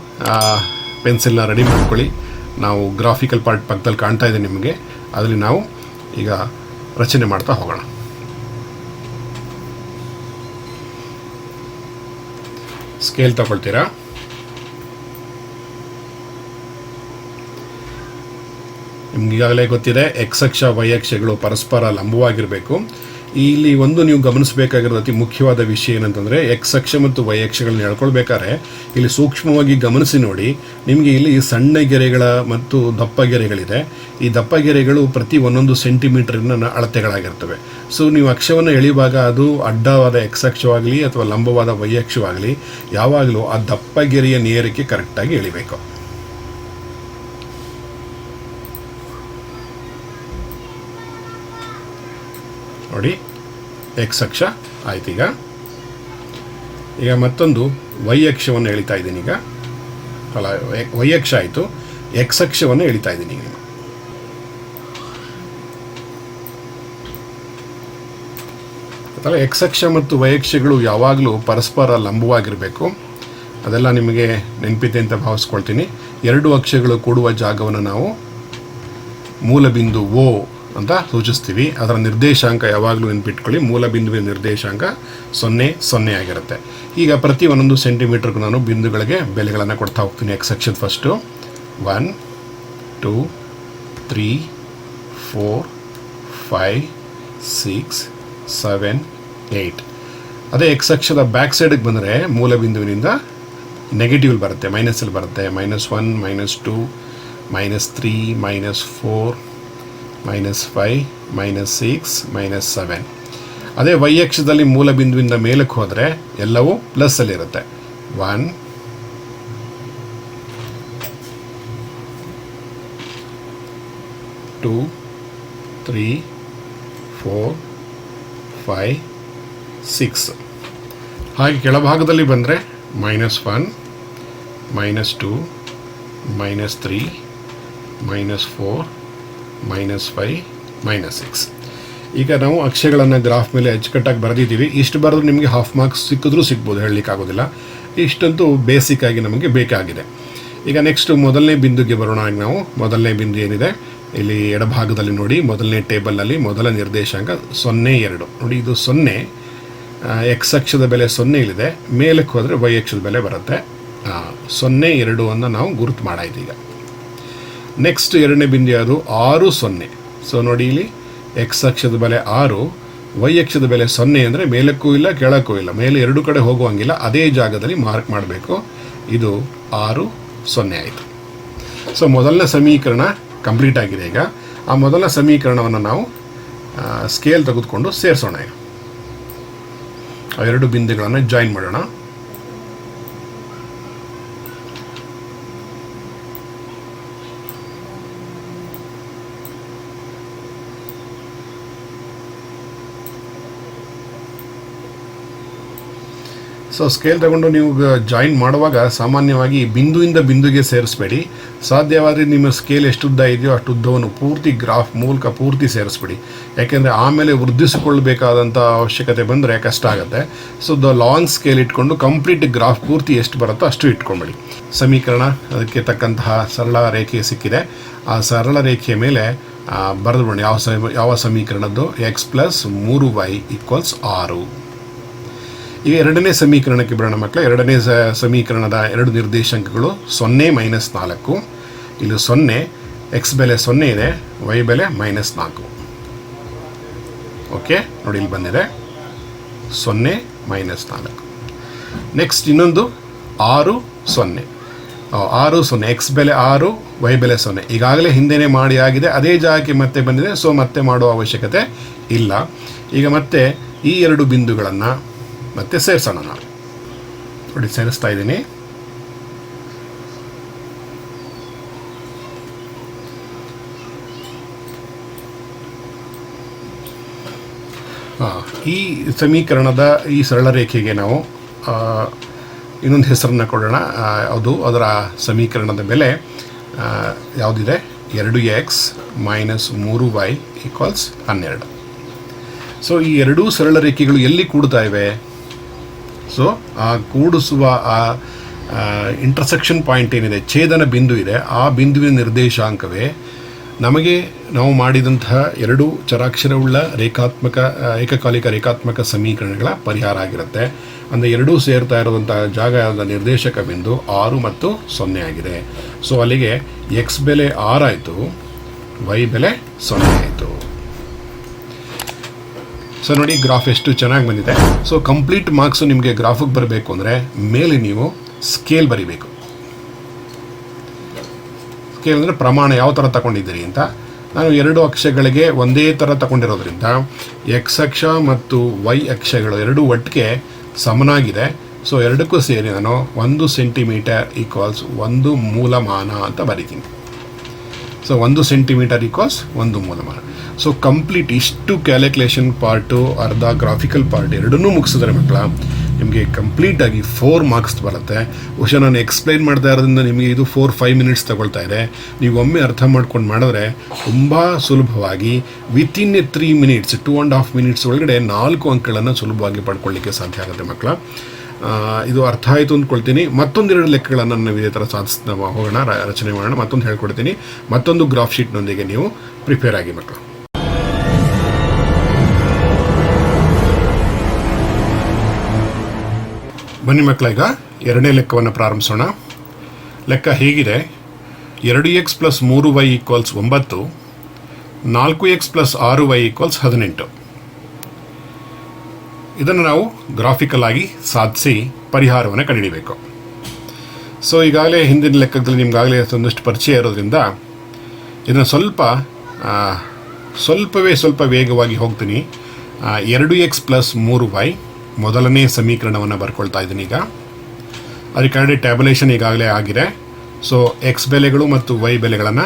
ಪೆನ್ಸಿಲ್ನ ರೆಡಿ ಮಾಡ್ಕೊಳ್ಳಿ. ನಾವು ಗ್ರಾಫಿಕಲ್ ಪಾರ್ಟ್ ಪಕ್ಕದಲ್ಲಿ ಕಾಣ್ತಾ ಇದೆ ನಿಮಗೆ, ಅದರಲ್ಲಿ ನಾವು ಈಗ ರಚನೆ ಮಾಡ್ತಾ ಹೋಗೋಣ. ಸ್ಕೇಲ್ ತಗೊಳ್ತೀರಾ, ನಿಮ್ಗೆ ಈಗಾಗಲೇ ಗೊತ್ತಿದೆ ಎಕ್ಸ್ ಅಕ್ಷ ವೈ ಅಕ್ಷಗಳು ಪರಸ್ಪರ ಲಂಬವಾಗಿರಬೇಕು. ಇಲ್ಲಿ ಒಂದು ನೀವು ಗಮನಿಸಬೇಕಾಗಿರೋ ಅತಿ ಮುಖ್ಯವಾದ ವಿಷಯ ಏನಂತಂದರೆ, ಎಕ್ಸ್ ಅಕ್ಷ ಮತ್ತು ವೈ ಅಕ್ಷಗಳನ್ನ ಹೇಳ್ಕೊಳ್ಬೇಕಾದ್ರೆ ಇಲ್ಲಿ ಸೂಕ್ಷ್ಮವಾಗಿ ಗಮನಿಸಿ ನೋಡಿ. ನಿಮಗೆ ಇಲ್ಲಿ ಸಣ್ಣ ಗೆರೆಗಳ ಮತ್ತು ದಪ್ಪ ಗೆರೆಗಳಿದೆ. ಈ ದಪ್ಪ ಗೆರೆಗಳು ಪ್ರತಿ 1 ಸೆಂಟಿಮೀಟರ್ನ ಅಳತೆಗಳಾಗಿರ್ತವೆ. ಸೊ ನೀವು ಅಕ್ಷವನ್ನು ಎಳೆಯುವಾಗ ಅದು ಅಡ್ಡವಾದ ಎಕ್ಸ್ ಅಕ್ಷವಾಗಲಿ ಅಥವಾ ಲಂಬವಾದ ವೈ ಅಕ್ಷವಾಗಲಿ ಯಾವಾಗಲೂ ಆ ದಪ್ಪ ಗೆರೆಯ ನೇರಕ್ಕೆ ಕರೆಕ್ಟಾಗಿ ಎಳಿಬೇಕು. ನೋಡಿ, ಎಕ್ಸ್ ಅಕ್ಷ ಆಯ್ತು. ಈಗ ಮತ್ತೊಂದು ವೈ ಅಕ್ಷವನ್ನು ಎಳಿತಾ ಇದ್ದೀನಿ. ಈಗ ಅಲ್ಲ, ವೈ ಅಕ್ಷ ಆಯಿತು, ಎಕ್ಸ್ ಅಕ್ಷವನ್ನು ಎಳಿತಾ ಇದ್ದೀನಿ. ಈಗ ಎಕ್ಸ್ ಅಕ್ಷ ಮತ್ತು ವೈ ಅಕ್ಷಗಳು ಯಾವಾಗಲೂ ಪರಸ್ಪರ ಲಂಬವಾಗಿರಬೇಕು. ಅದೆಲ್ಲ ನಿಮಗೆ ನೆನಪಿದೆ ಅಂತ ಭಾವಿಸ್ಕೊಳ್ತೀನಿ. 2 ಅಕ್ಷಗಳು ಕೂಡುವ ಜಾಗವನ್ನು ನಾವು ಮೂಲ ಬಿಂದು ಓ ಅಂತ ಸೂಚಿಸ್ತೀವಿ. ಅದರ ನಿರ್ದೇಶಾಂಕ ಯಾವಾಗಲೂ ನೆನಪಿಟ್ಕೊಳ್ಳಿ, ಮೂಲ ಬಿಂದುವಿನ ನಿರ್ದೇಶಾಂಕ 0 0 ಆಗಿರುತ್ತೆ. ಈಗ ಪ್ರತಿ 1 ಸೆಂಟಿಮೀಟರ್ಗೂ ನಾನು ಬಿಂದುಗಳಿಗೆ ಬೆಲೆಗಳನ್ನು ಕೊಡ್ತಾ ಹೋಗ್ತೀನಿ. ಎಕ್ಸ್ ಅಕ್ಷದ ಫಸ್ಟು 1 2 3 4 5 6 7 8. ಅದೇ ಎಕ್ಸ್ ಅಕ್ಷದ ಬ್ಯಾಕ್ ಸೈಡಿಗೆ ಬಂದರೆ ಮೂಲ ಬಿಂದುವಿನಿಂದ ನೆಗೆಟಿವ್ ಬರುತ್ತೆ, ಮೈನಸಲ್ಲಿ ಬರುತ್ತೆ. -1 -2 -3 -4 -5 -6 -7. ಅದೇ ವೈ ಅಕ್ಷದಲ್ಲಿ ಮೂಲ ಬಿಂದುವಿಂದ ಮೇಲಕ್ಕೆ ಹೋದರೆ ಎಲ್ಲವೂ ಪ್ಲಸ್ಸಲ್ಲಿರುತ್ತೆ. 1 2 3 4 5 6. ಹಾಗೆ ಕೆಳಭಾಗದಲ್ಲಿ ಬಂದರೆ -1 -2 -3 -4 -5 -6. ಈಗ ನಾವು ಅಕ್ಷರಗಳನ್ನು ಗ್ರಾಫ್ ಮೇಲೆ ಅಚ್ಚುಕಟ್ಟಾಗಿ ಬರೆದಿದ್ದೀವಿ. ಇಷ್ಟು ಬರೆದು ನಿಮಗೆ ಹಾಫ್ ಮಾರ್ಕ್ಸ್ ಸಿಕ್ಕಿದ್ರೂ ಸಿಗ್ಬೋದು, ಹೇಳಲಿಕ್ಕಾಗೋದಿಲ್ಲ. ಇಷ್ಟಂತೂ ಬೇಸಿಕ್ಕಾಗಿ ನಮಗೆ ಬೇಕಾಗಿದೆ. ಈಗ ನೆಕ್ಸ್ಟ್ ಮೊದಲನೇ ಬಿಂದುಗೆ ಬರೋಣ. ನಾವು ಮೊದಲನೇ ಬಿಂದು ಏನಿದೆ ಇಲ್ಲಿ ಎಡಭಾಗದಲ್ಲಿ ನೋಡಿ, ಮೊದಲನೇ ಟೇಬಲ್ನಲ್ಲಿ ಮೊದಲ ನಿರ್ದೇಶಾಂಕ 0 2. ನೋಡಿ, ಇದು 0, ಎಕ್ಸ್ ಅಕ್ಷದ ಬೆಲೆ 0 ಇಲ್ಲಿದೆ, ಮೇಲಕ್ಕೆ ಹೋದರೆ ವೈ ಅಕ್ಷದ ಬೆಲೆ ಬರುತ್ತೆ. 0 2 ಅನ್ನು ನಾವು ಗುರುತು ಮಾಡಾಯ್ತು. ಈಗ ನೆಕ್ಸ್ಟ್ ಎರಡನೇ ಬಿಂದು ಯಾವುದು, 6 0. ಸೊ ನೋಡಿ, ಇಲ್ಲಿ ಎಕ್ಸ್ ಅಕ್ಷದ ಬೆಲೆ 6, ವೈ ಅಕ್ಷದ ಬೆಲೆ 0 ಅಂದರೆ ಮೇಲಕ್ಕೂ ಇಲ್ಲ ಕೆಳಕ್ಕೂ ಇಲ್ಲ, ಮೇಲೆ 2 ಕಡೆ ಹೋಗುವಂಗಿಲ್ಲ, ಅದೇ ಜಾಗದಲ್ಲಿ ಮಾರ್ಕ್ ಮಾಡಬೇಕು. ಇದು 6 0 ಆಯಿತು. ಸೊ ಮೊದಲನೇ ಸಮೀಕರಣ ಕಂಪ್ಲೀಟ್ ಆಗಿದೆ. ಈಗ ಆ ಮೊದಲ ಸಮೀಕರಣವನ್ನು ನಾವು ಸ್ಕೇಲ್ ತೆಗೆದುಕೊಂಡು ಸೇರಿಸೋಣ. ಆ 2 ಬಿಂದುಗಳನ್ನು ಜಾಯಿನ್ ಮಾಡೋಣ. ಸೊ ಸ್ಕೇಲ್ ತಗೊಂಡು ನೀವು ಜಾಯಿನ್ ಮಾಡುವಾಗ ಸಾಮಾನ್ಯವಾಗಿ ಬಿಂದುವಿಂದ ಬಿಂದುಗೆ ಸೇರಿಸ್ಬೇಡಿ. ಸಾಧ್ಯವಾದರೆ ನಿಮ್ಮ ಸ್ಕೇಲ್ ಎಷ್ಟು ಉದ್ದ ಇದೆಯೋ ಅಷ್ಟು ಉದ್ದವನ್ನು ಪೂರ್ತಿ ಗ್ರಾಫ್ ಮೂಲಕ ಪೂರ್ತಿ ಸೇರಿಸ್ಬಿಡಿ. ಯಾಕೆಂದರೆ ಆಮೇಲೆ ವೃದ್ಧಿಸಿಕೊಳ್ಳಬೇಕಾದಂಥ ಅವಶ್ಯಕತೆ ಬಂದರೆ ಕಷ್ಟ ಆಗುತ್ತೆ. ಸೊ ಲಾಂಗ್ ಸ್ಕೇಲ್ ಇಟ್ಕೊಂಡು ಕಂಪ್ಲೀಟ್ ಗ್ರಾಫ್ ಪೂರ್ತಿ ಎಷ್ಟು ಬರುತ್ತೋ ಅಷ್ಟು ಇಟ್ಕೊಂಬಿಡಿ. ಸಮೀಕರಣ ಅದಕ್ಕೆ ತಕ್ಕಂತಹ ಸರಳ ರೇಖೆ ಸಿಕ್ಕಿದೆ. ಆ ಸರಳ ರೇಖೆಯ ಮೇಲೆ ಬರೆದು ಬಿಡೋಣ ಯಾವ ಸಮೀಕರಣದ್ದು, x + 3y = 6. ಈಗ ಎರಡನೇ ಸಮೀಕರಣಕ್ಕೆ ಬರೋಣ ಮಕ್ಕಳ. ಎರಡನೇ ಸಮೀಕರಣದ 2 ನಿರ್ದೇಶಾಂಕಗಳು 0 -4. ಇಲ್ಲಿ 0, ಎಕ್ಸ್ ಬೆಲೆ 0 ಇದೆ, ವೈ ಬೆಲೆ -4. ಓಕೆ, ನೋಡಿ ಇಲ್ಲಿ ಬಂದಿದೆ 0 -4. ನೆಕ್ಸ್ಟ್ ಇನ್ನೊಂದು 6 0 6 0, ಎಕ್ಸ್ ಬೆಲೆ 6, ವೈ ಬೆಲೆ 0. ಈಗಾಗಲೇ ಹಿಂದೆನೇ ಮಾಡಿ ಆಗಿದೆ, ಅದೇ ಜಾಗಕ್ಕೆ ಮತ್ತೆ ಬಂದಿದೆ. ಸೊ ಮತ್ತೆ ಮಾಡುವ ಅವಶ್ಯಕತೆ ಇಲ್ಲ. ಈಗ ಮತ್ತೆ ಈ ಎರಡು ಬಿಂದುಗಳನ್ನು ಮತ್ತೆ ಸೇರಿಸೋಣ. ನಾವು ನೋಡಿ ಸೇರಿಸ್ತಾ ಇದ್ದೀನಿ. ಈ ಸಮೀಕರಣದ ಈ ಸರಳ ರೇಖೆಗೆ ನಾವು ಇನ್ನೊಂದು ಹೆಸರನ್ನು ಕೊಡೋಣ. ಅದರ ಸಮೀಕರಣದ ಬೆಲೆ ಯಾವುದಿದೆ? 2x minus 3y equals 12. So ಈ ಎರಡೂ ಸರಳ ರೇಖೆಗಳು ಎಲ್ಲಿ ಕೂಡ್ತಾ ಇವೆ? ಸೊ ಆ ಕೂಡಿಸುವ ಆ ಇಂಟರ್ಸೆಕ್ಷನ್ ಪಾಯಿಂಟ್ ಏನಿದೆ, ಛೇದನ ಬಿಂದು ಇದೆ, ಆ ಬಿಂದುವಿನ ನಿರ್ದೇಶಾಂಕವೇ ನಮಗೆ ನಾವು ಮಾಡಿದಂತಹ ಎರಡು ಚರಾಕ್ಷರವುಳ್ಳ ಏಕಕಾಲಿಕ ರೇಖಾತ್ಮಕ ಸಮೀಕರಣಗಳ ಪರಿಹಾರ ಆಗಿರುತ್ತೆ. ಅಂದರೆ ಎರಡೂ ಸೇರ್ತಾ ಇರುವಂಥ ಜಾಗದ ನಿರ್ದೇಶಕ ಬಿಂದು 6 ಮತ್ತು 0 ಆಗಿದೆ. ಸೊ ಅಲ್ಲಿಗೆ ಎಕ್ಸ್ ಬೆಲೆ 6 ಆಯಿತು, ವೈ ಬೆಲೆ 0 ಆಯಿತು. ಸೊ ನೋಡಿ ಗ್ರಾಫ್ ಎಷ್ಟು ಚೆನ್ನಾಗಿ ಬಂದಿದೆ. ಸೊ ಕಂಪ್ಲೀಟ್ ಮಾರ್ಕ್ಸು ನಿಮಗೆ ಗ್ರಾಫಿಗೆ ಬರಬೇಕು ಅಂದರೆ ಮೇಲೆ ನೀವು ಸ್ಕೇಲ್ ಬರಿಬೇಕು. ಸ್ಕೇಲ್ ಅಂದರೆ ಪ್ರಮಾಣ ಯಾವ ಥರ ತಗೊಂಡಿದ್ದೀರಿ ಅಂತ. ನಾನು ಎರಡು ಅಕ್ಷಗಳಿಗೆ ಒಂದೇ ಥರ ತಗೊಂಡಿರೋದ್ರಿಂದ ಎಕ್ಸ್ ಅಕ್ಷ ಮತ್ತು ವೈ ಅಕ್ಷಗಳು ಎರಡೂ ಒಟ್ಟಿಗೆ ಸಮನಾಗಿದೆ. ಸೊ ಎರಡಕ್ಕೂ ಸೇರಿ ನಾನು 1 ಸೆಂಟಿಮೀಟರ್ ಈಕ್ವಲ್ಸ್ 1 ಮೂಲಮಾನ ಅಂತ ಬರಿತೀನಿ. ಸೊ 1 ಸೆಂಟಿಮೀಟರ್ ಈಕ್ವಲ್ಸ್ 1 ಮೂಲಮಾನ. ಸೊ ಕಂಪ್ಲೀಟ್ ಇಷ್ಟು ಕ್ಯಾಲ್ಕುಲೇಷನ್ ಪಾರ್ಟು, ಅರ್ಧ ಗ್ರಾಫಿಕಲ್ ಪಾರ್ಟ್ ಎರಡನ್ನೂ ಮುಗಿಸಿದ್ರೆ ಮಕ್ಕಳ ನಿಮಗೆ ಕಂಪ್ಲೀಟಾಗಿ 4 ಮಾರ್ಕ್ಸ್ ಬರುತ್ತೆ. ಬಹುಶಃ ನಾನು ಎಕ್ಸ್ಪ್ಲೈನ್ ಮಾಡ್ತಾ ಇರೋದ್ರಿಂದ ನಿಮಗೆ ಇದು 4-5 ಮಿನಿಟ್ಸ್ ತಗೊಳ್ತಾ ಇದೆ. ನೀವು ಒಮ್ಮೆ ಅರ್ಥ ಮಾಡ್ಕೊಂಡು ಮಾಡಿದ್ರೆ ತುಂಬ ಸುಲಭವಾಗಿ ವಿತಿನ್ 3 ಮಿನಿಟ್ಸ್ 2.5 ಮಿನಿಟ್ಸ್ ಒಳಗಡೆ 4 ಅಂಕಗಳನ್ನು ಸುಲಭವಾಗಿ ಪಡ್ಕೊಳ್ಳಿಕ್ಕೆ ಸಾಧ್ಯ ಆಗುತ್ತೆ ಮಕ್ಕಳ. ಇದು ಅರ್ಥ ಆಯಿತು ಅಂದ್ಕೊಳ್ತೀನಿ. ಮತ್ತೊಂದೆರಡು ಲೆಕ್ಕಗಳನ್ನು ನಾವು ಇದೇ ಥರ ಸಾಧಿಸ್ತಾ ಹೋಗೋಣ, ರಚನೆ ಮಾಡೋಣ. ಮತ್ತೊಂದು ಹೇಳ್ಕೊಡ್ತೀನಿ, ಮತ್ತೊಂದು ಗ್ರಾಫ್ ಶೀಟ್ನೊಂದಿಗೆ ನೀವು ಪ್ರಿಪೇರ್ ಆಗಿ ಮಕ್ಕಳು. ಬನ್ನಿ ಮಕ್ಕಳ, ಈಗ ಎರಡನೇ ಲೆಕ್ಕವನ್ನು ಪ್ರಾರಂಭಿಸೋಣ. ಲೆಕ್ಕ ಹೇಗಿದೆ: 2x plus 3y equals 9, 4x plus 6y equals 18. ಇದನ್ನು ನಾವು ಗ್ರಾಫಿಕಲ್ ಆಗಿ ಸಾಧಿಸಿ ಪರಿಹಾರವನ್ನು ಕಂಡುಹಿಡಿಯಬೇಕು. ಸೊ ಈಗಾಗಲೇ ಹಿಂದಿನ ಲೆಕ್ಕದಲ್ಲಿ ನಿಮ್ಗಾಗಲೇ ಒಂದಷ್ಟು ಪರಿಚಯ ಇರೋದ್ರಿಂದ ಇದನ್ನು ಸ್ವಲ್ಪ ವೇಗವಾಗಿ ಹೋಗ್ತೀನಿ. 2x ಪ್ಲಸ್ 3y ಮೊದಲನೇ ಸಮೀಕರಣವನ್ನು ಬರ್ಕೊಳ್ತಾ ಇದ್ದೀನಿ. ಈಗ ಅದಕ್ಕೆ ಟ್ಯಾಬ್ಯುಲೇಷನ್ ಈಗಾಗಲೇ ಆಗಿದೆ. ಸೊ ಎಕ್ಸ್ ಬೆಲೆಗಳು ಮತ್ತು ವೈ ಬೆಲೆಗಳನ್ನು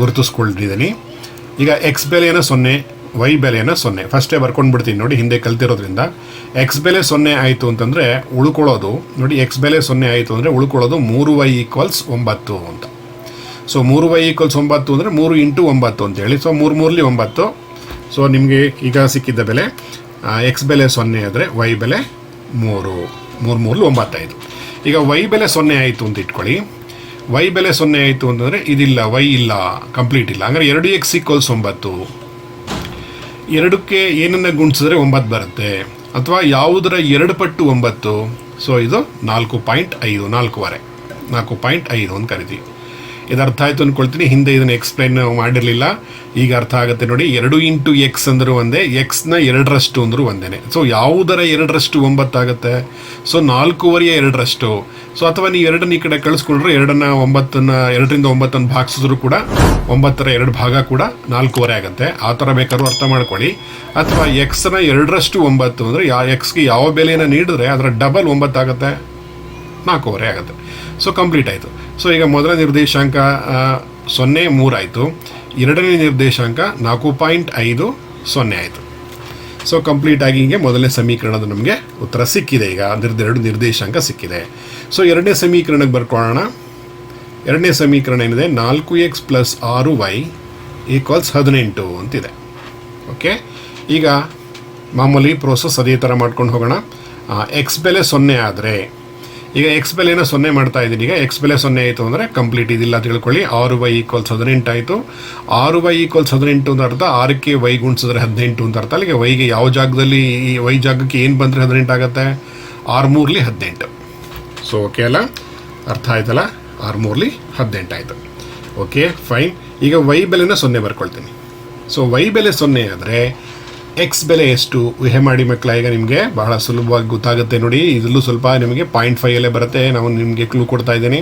ಗುರುತಿಸ್ಕೊಳ್ತಿದ್ದೀನಿ. ಈಗ ಎಕ್ಸ್ ಬೆಲೆಯನ್ನು 0, ವೈ ಬೆಲೆಯನ್ನು 0 ಫಸ್ಟೇ ಬರ್ಕೊಂಡು ಬಿಡ್ತೀನಿ. ನೋಡಿ ಹಿಂದೆ ಕಲ್ತಿರೋದ್ರಿಂದ ಎಕ್ಸ್ ಬೆಲೆ 0 ಆಯಿತು ಅಂತಂದರೆ ಉಳ್ಕೊಳ್ಳೋದು, ನೋಡಿ ಎಕ್ಸ್ ಬೆಲೆ 0 ಆಯಿತು ಅಂದರೆ ಉಳ್ಕೊಳ್ಳೋದು 3y ಈಕ್ವಲ್ಸ್ 9 ಅಂತ. ಸೊ 3y ಈಕ್ವಲ್ಸ್ 9 ಅಂದರೆ 3 ಇಂಟು 9 ಅಂತೇಳಿ. ಸೊ 3 3ಲಿ 9. ಸೊ ನಿಮಗೆ ಈಗ ಸಿಕ್ಕಿದ್ದ ಬೆಲೆ ಎಕ್ಸ್ ಬೆಲೆ 0 ಆದರೆ ವೈ ಬೆಲೆ 3, 3 3ಲಿ 9 ಆಯಿತು. ಈಗ ವೈ ಬೆಲೆ 0 ಆಯಿತು ಅಂತ ಇಟ್ಕೊಳ್ಳಿ. ವೈ ಬೆಲೆ 0 ಆಯಿತು ಅಂತಂದರೆ ಇದಿಲ್ಲ, ವೈ ಇಲ್ಲ, ಕಂಪ್ಲೀಟ್ ಇಲ್ಲ. ಅಂದರೆ 2x ಈಕ್ವಲ್ಸ್ 9. ಎರಡಕ್ಕೆ ಏನನ್ನು ಗುಣಿಸಿದ್ರೆ 9 ಬರುತ್ತೆ, ಅಥವಾ ಯಾವುದರ 2 ಪಟ್ಟು 9. ಸೊ ಇದು 4.5, 4.5 ಅಂತ ಕರಿತೀವಿ. ಇದು ಅರ್ಥ ಆಯಿತು ಅಂದ್ಕೊಳ್ತೀನಿ. ಹಿಂದೆ ಇದನ್ನು ಎಕ್ಸ್ಪ್ಲೈನ್ ಮಾಡಿರಲಿಲ್ಲ, ಈಗ ಅರ್ಥ ಆಗುತ್ತೆ ನೋಡಿ. 2 ಇಂಟು ಎಕ್ಸ್ ಅಂದರೂ ಒಂದೇ, ಎಕ್ಸ್ನ 2ರಷ್ಟು ಅಂದರೂ ಒಂದೇ. ಸೊ ಯಾವುದರ 2ರಷ್ಟು 9 ಆಗುತ್ತೆ? ಸೊ 4/2 2ರಷ್ಟು. ಸೊ ಅಥವಾ ನೀವು 2 ಈ ಕಡೆ ಕಳಿಸ್ಕೊಂಡ್ರೆ 2ನ್ನ 2ರಿಂದ 9 ಭಾಗಿಸಿದ್ರು ಕೂಡ 9ರ 2 ಭಾಗ ಕೂಡ 4/2 ಆಗುತ್ತೆ. ಆ ಥರ ಬೇಕಾದ್ರೂ ಅರ್ಥ ಮಾಡ್ಕೊಳ್ಳಿ. ಅಥವಾ ಎಕ್ಸ್ನ 2ರಷ್ಟು 9 ಅಂದರೆ ಎಕ್ಸ್ಗೆ ಯಾವ ಬೆಲೆಯನ್ನು ನೀಡಿದ್ರೆ ಅದರ ಡಬಲ್ 9 ಆಗುತ್ತೆ, 4/2 ಆಗುತ್ತೆ. ಸೊ ಕಂಪ್ಲೀಟ್ ಆಯಿತು. ಸೊ ಈಗ ಮೊದಲ ನಿರ್ದೇಶಾಂಕ 0 3 ಆಯಿತು, ಎರಡನೇ ನಿರ್ದೇಶಾಂಕ 4.5 0 ಆಯಿತು. ಸೊ ಕಂಪ್ಲೀಟಾಗಿ ಹೀಗೆ ಮೊದಲನೇ ಸಮೀಕರಣದ ನಮಗೆ ಉತ್ತರ ಸಿಕ್ಕಿದೆ. ಈಗ ಅದರದ್ದು 2 ನಿರ್ದೇಶಾಂಕ ಸಿಕ್ಕಿದೆ. ಸೊ ಎರಡನೇ ಸಮೀಕರಣಕ್ಕೆ ಬರ್ಕೊಳ್ಳೋಣ. ಎರಡನೇ ಸಮೀಕರಣ ಏನಿದೆ, 4x ಪ್ಲಸ್ 6y ಈಕ್ವಲ್ಸ್ 18 ಅಂತಿದೆ. ಓಕೆ, ಈಗ ಮಾಮೂಲಿ ಪ್ರೋಸೆಸ್ ಅದೇ ಥರ ಮಾಡ್ಕೊಂಡು ಹೋಗೋಣ. ಎಕ್ಸ್ ಬೆಲೆ 0 ಆದರೆ ಈಗ ಎಕ್ಸ್ ಬೆಲೆನ 0 ಮಾಡ್ತಾ ಇದ್ದೀನಿ. ಈಗ ಎಕ್ಸ್ ಬೆಲೆ 0 ಆಯಿತು ಅಂದರೆ ಕಂಪ್ಲೀಟ್ ಇದಿಲ್ಲ ತಿಳ್ಕೊಳ್ಳಿ. 6y ಈಕ್ವಲ್ಸ್ 18 ಆಯಿತು. 6y ಈಕ್ವಲ್ಸ್ 18 ಅಂತ ಅರ್ಥ, 6ಕ್ಕೆ ವೈ ಗುಣಿಸಿದ್ರೆ 18 ಅಂತ ಅರ್ಥ. ಅಲ್ಲಿಗೆ ವೈಗೆ ಯಾವ ಜಾಗದಲ್ಲಿ ಈ ವೈ ಜಾಗಕ್ಕೆ ಏನು ಬಂದರೆ 18 ಆಗುತ್ತೆ? 6 3ಲಿ 18. ಸೊ ಓಕೆ ಅಲ್ಲ, ಅರ್ಥ ಆಯ್ತಲ್ಲ? 6 3ಲಿ 18 ಆಯಿತು. Okay fine. ಈಗ ವೈ ಬೆಲೆನ 0 ಬರ್ಕೊಳ್ತೀನಿ. ಸೊ ವೈ ಬೆಲೆ 0 ಆದರೆ ಎಕ್ಸ್ ಬೆಲೆ ಎಷ್ಟು ಊಹೆ ಮಾಡಿ ಮಕ್ಕಳ. ಈಗ ನಿಮಗೆ ಬಹಳ ಸುಲಭವಾಗಿ ಗೊತ್ತಾಗುತ್ತೆ ನೋಡಿ. ಇದರಲ್ಲೂ ಸ್ವಲ್ಪ ನಿಮಗೆ 0.5 ಬರುತ್ತೆ. ನಾವು ನಿಮಗೆ ಕ್ಲೂ ಕೊಡ್ತಾ ಇದ್ದೀನಿ.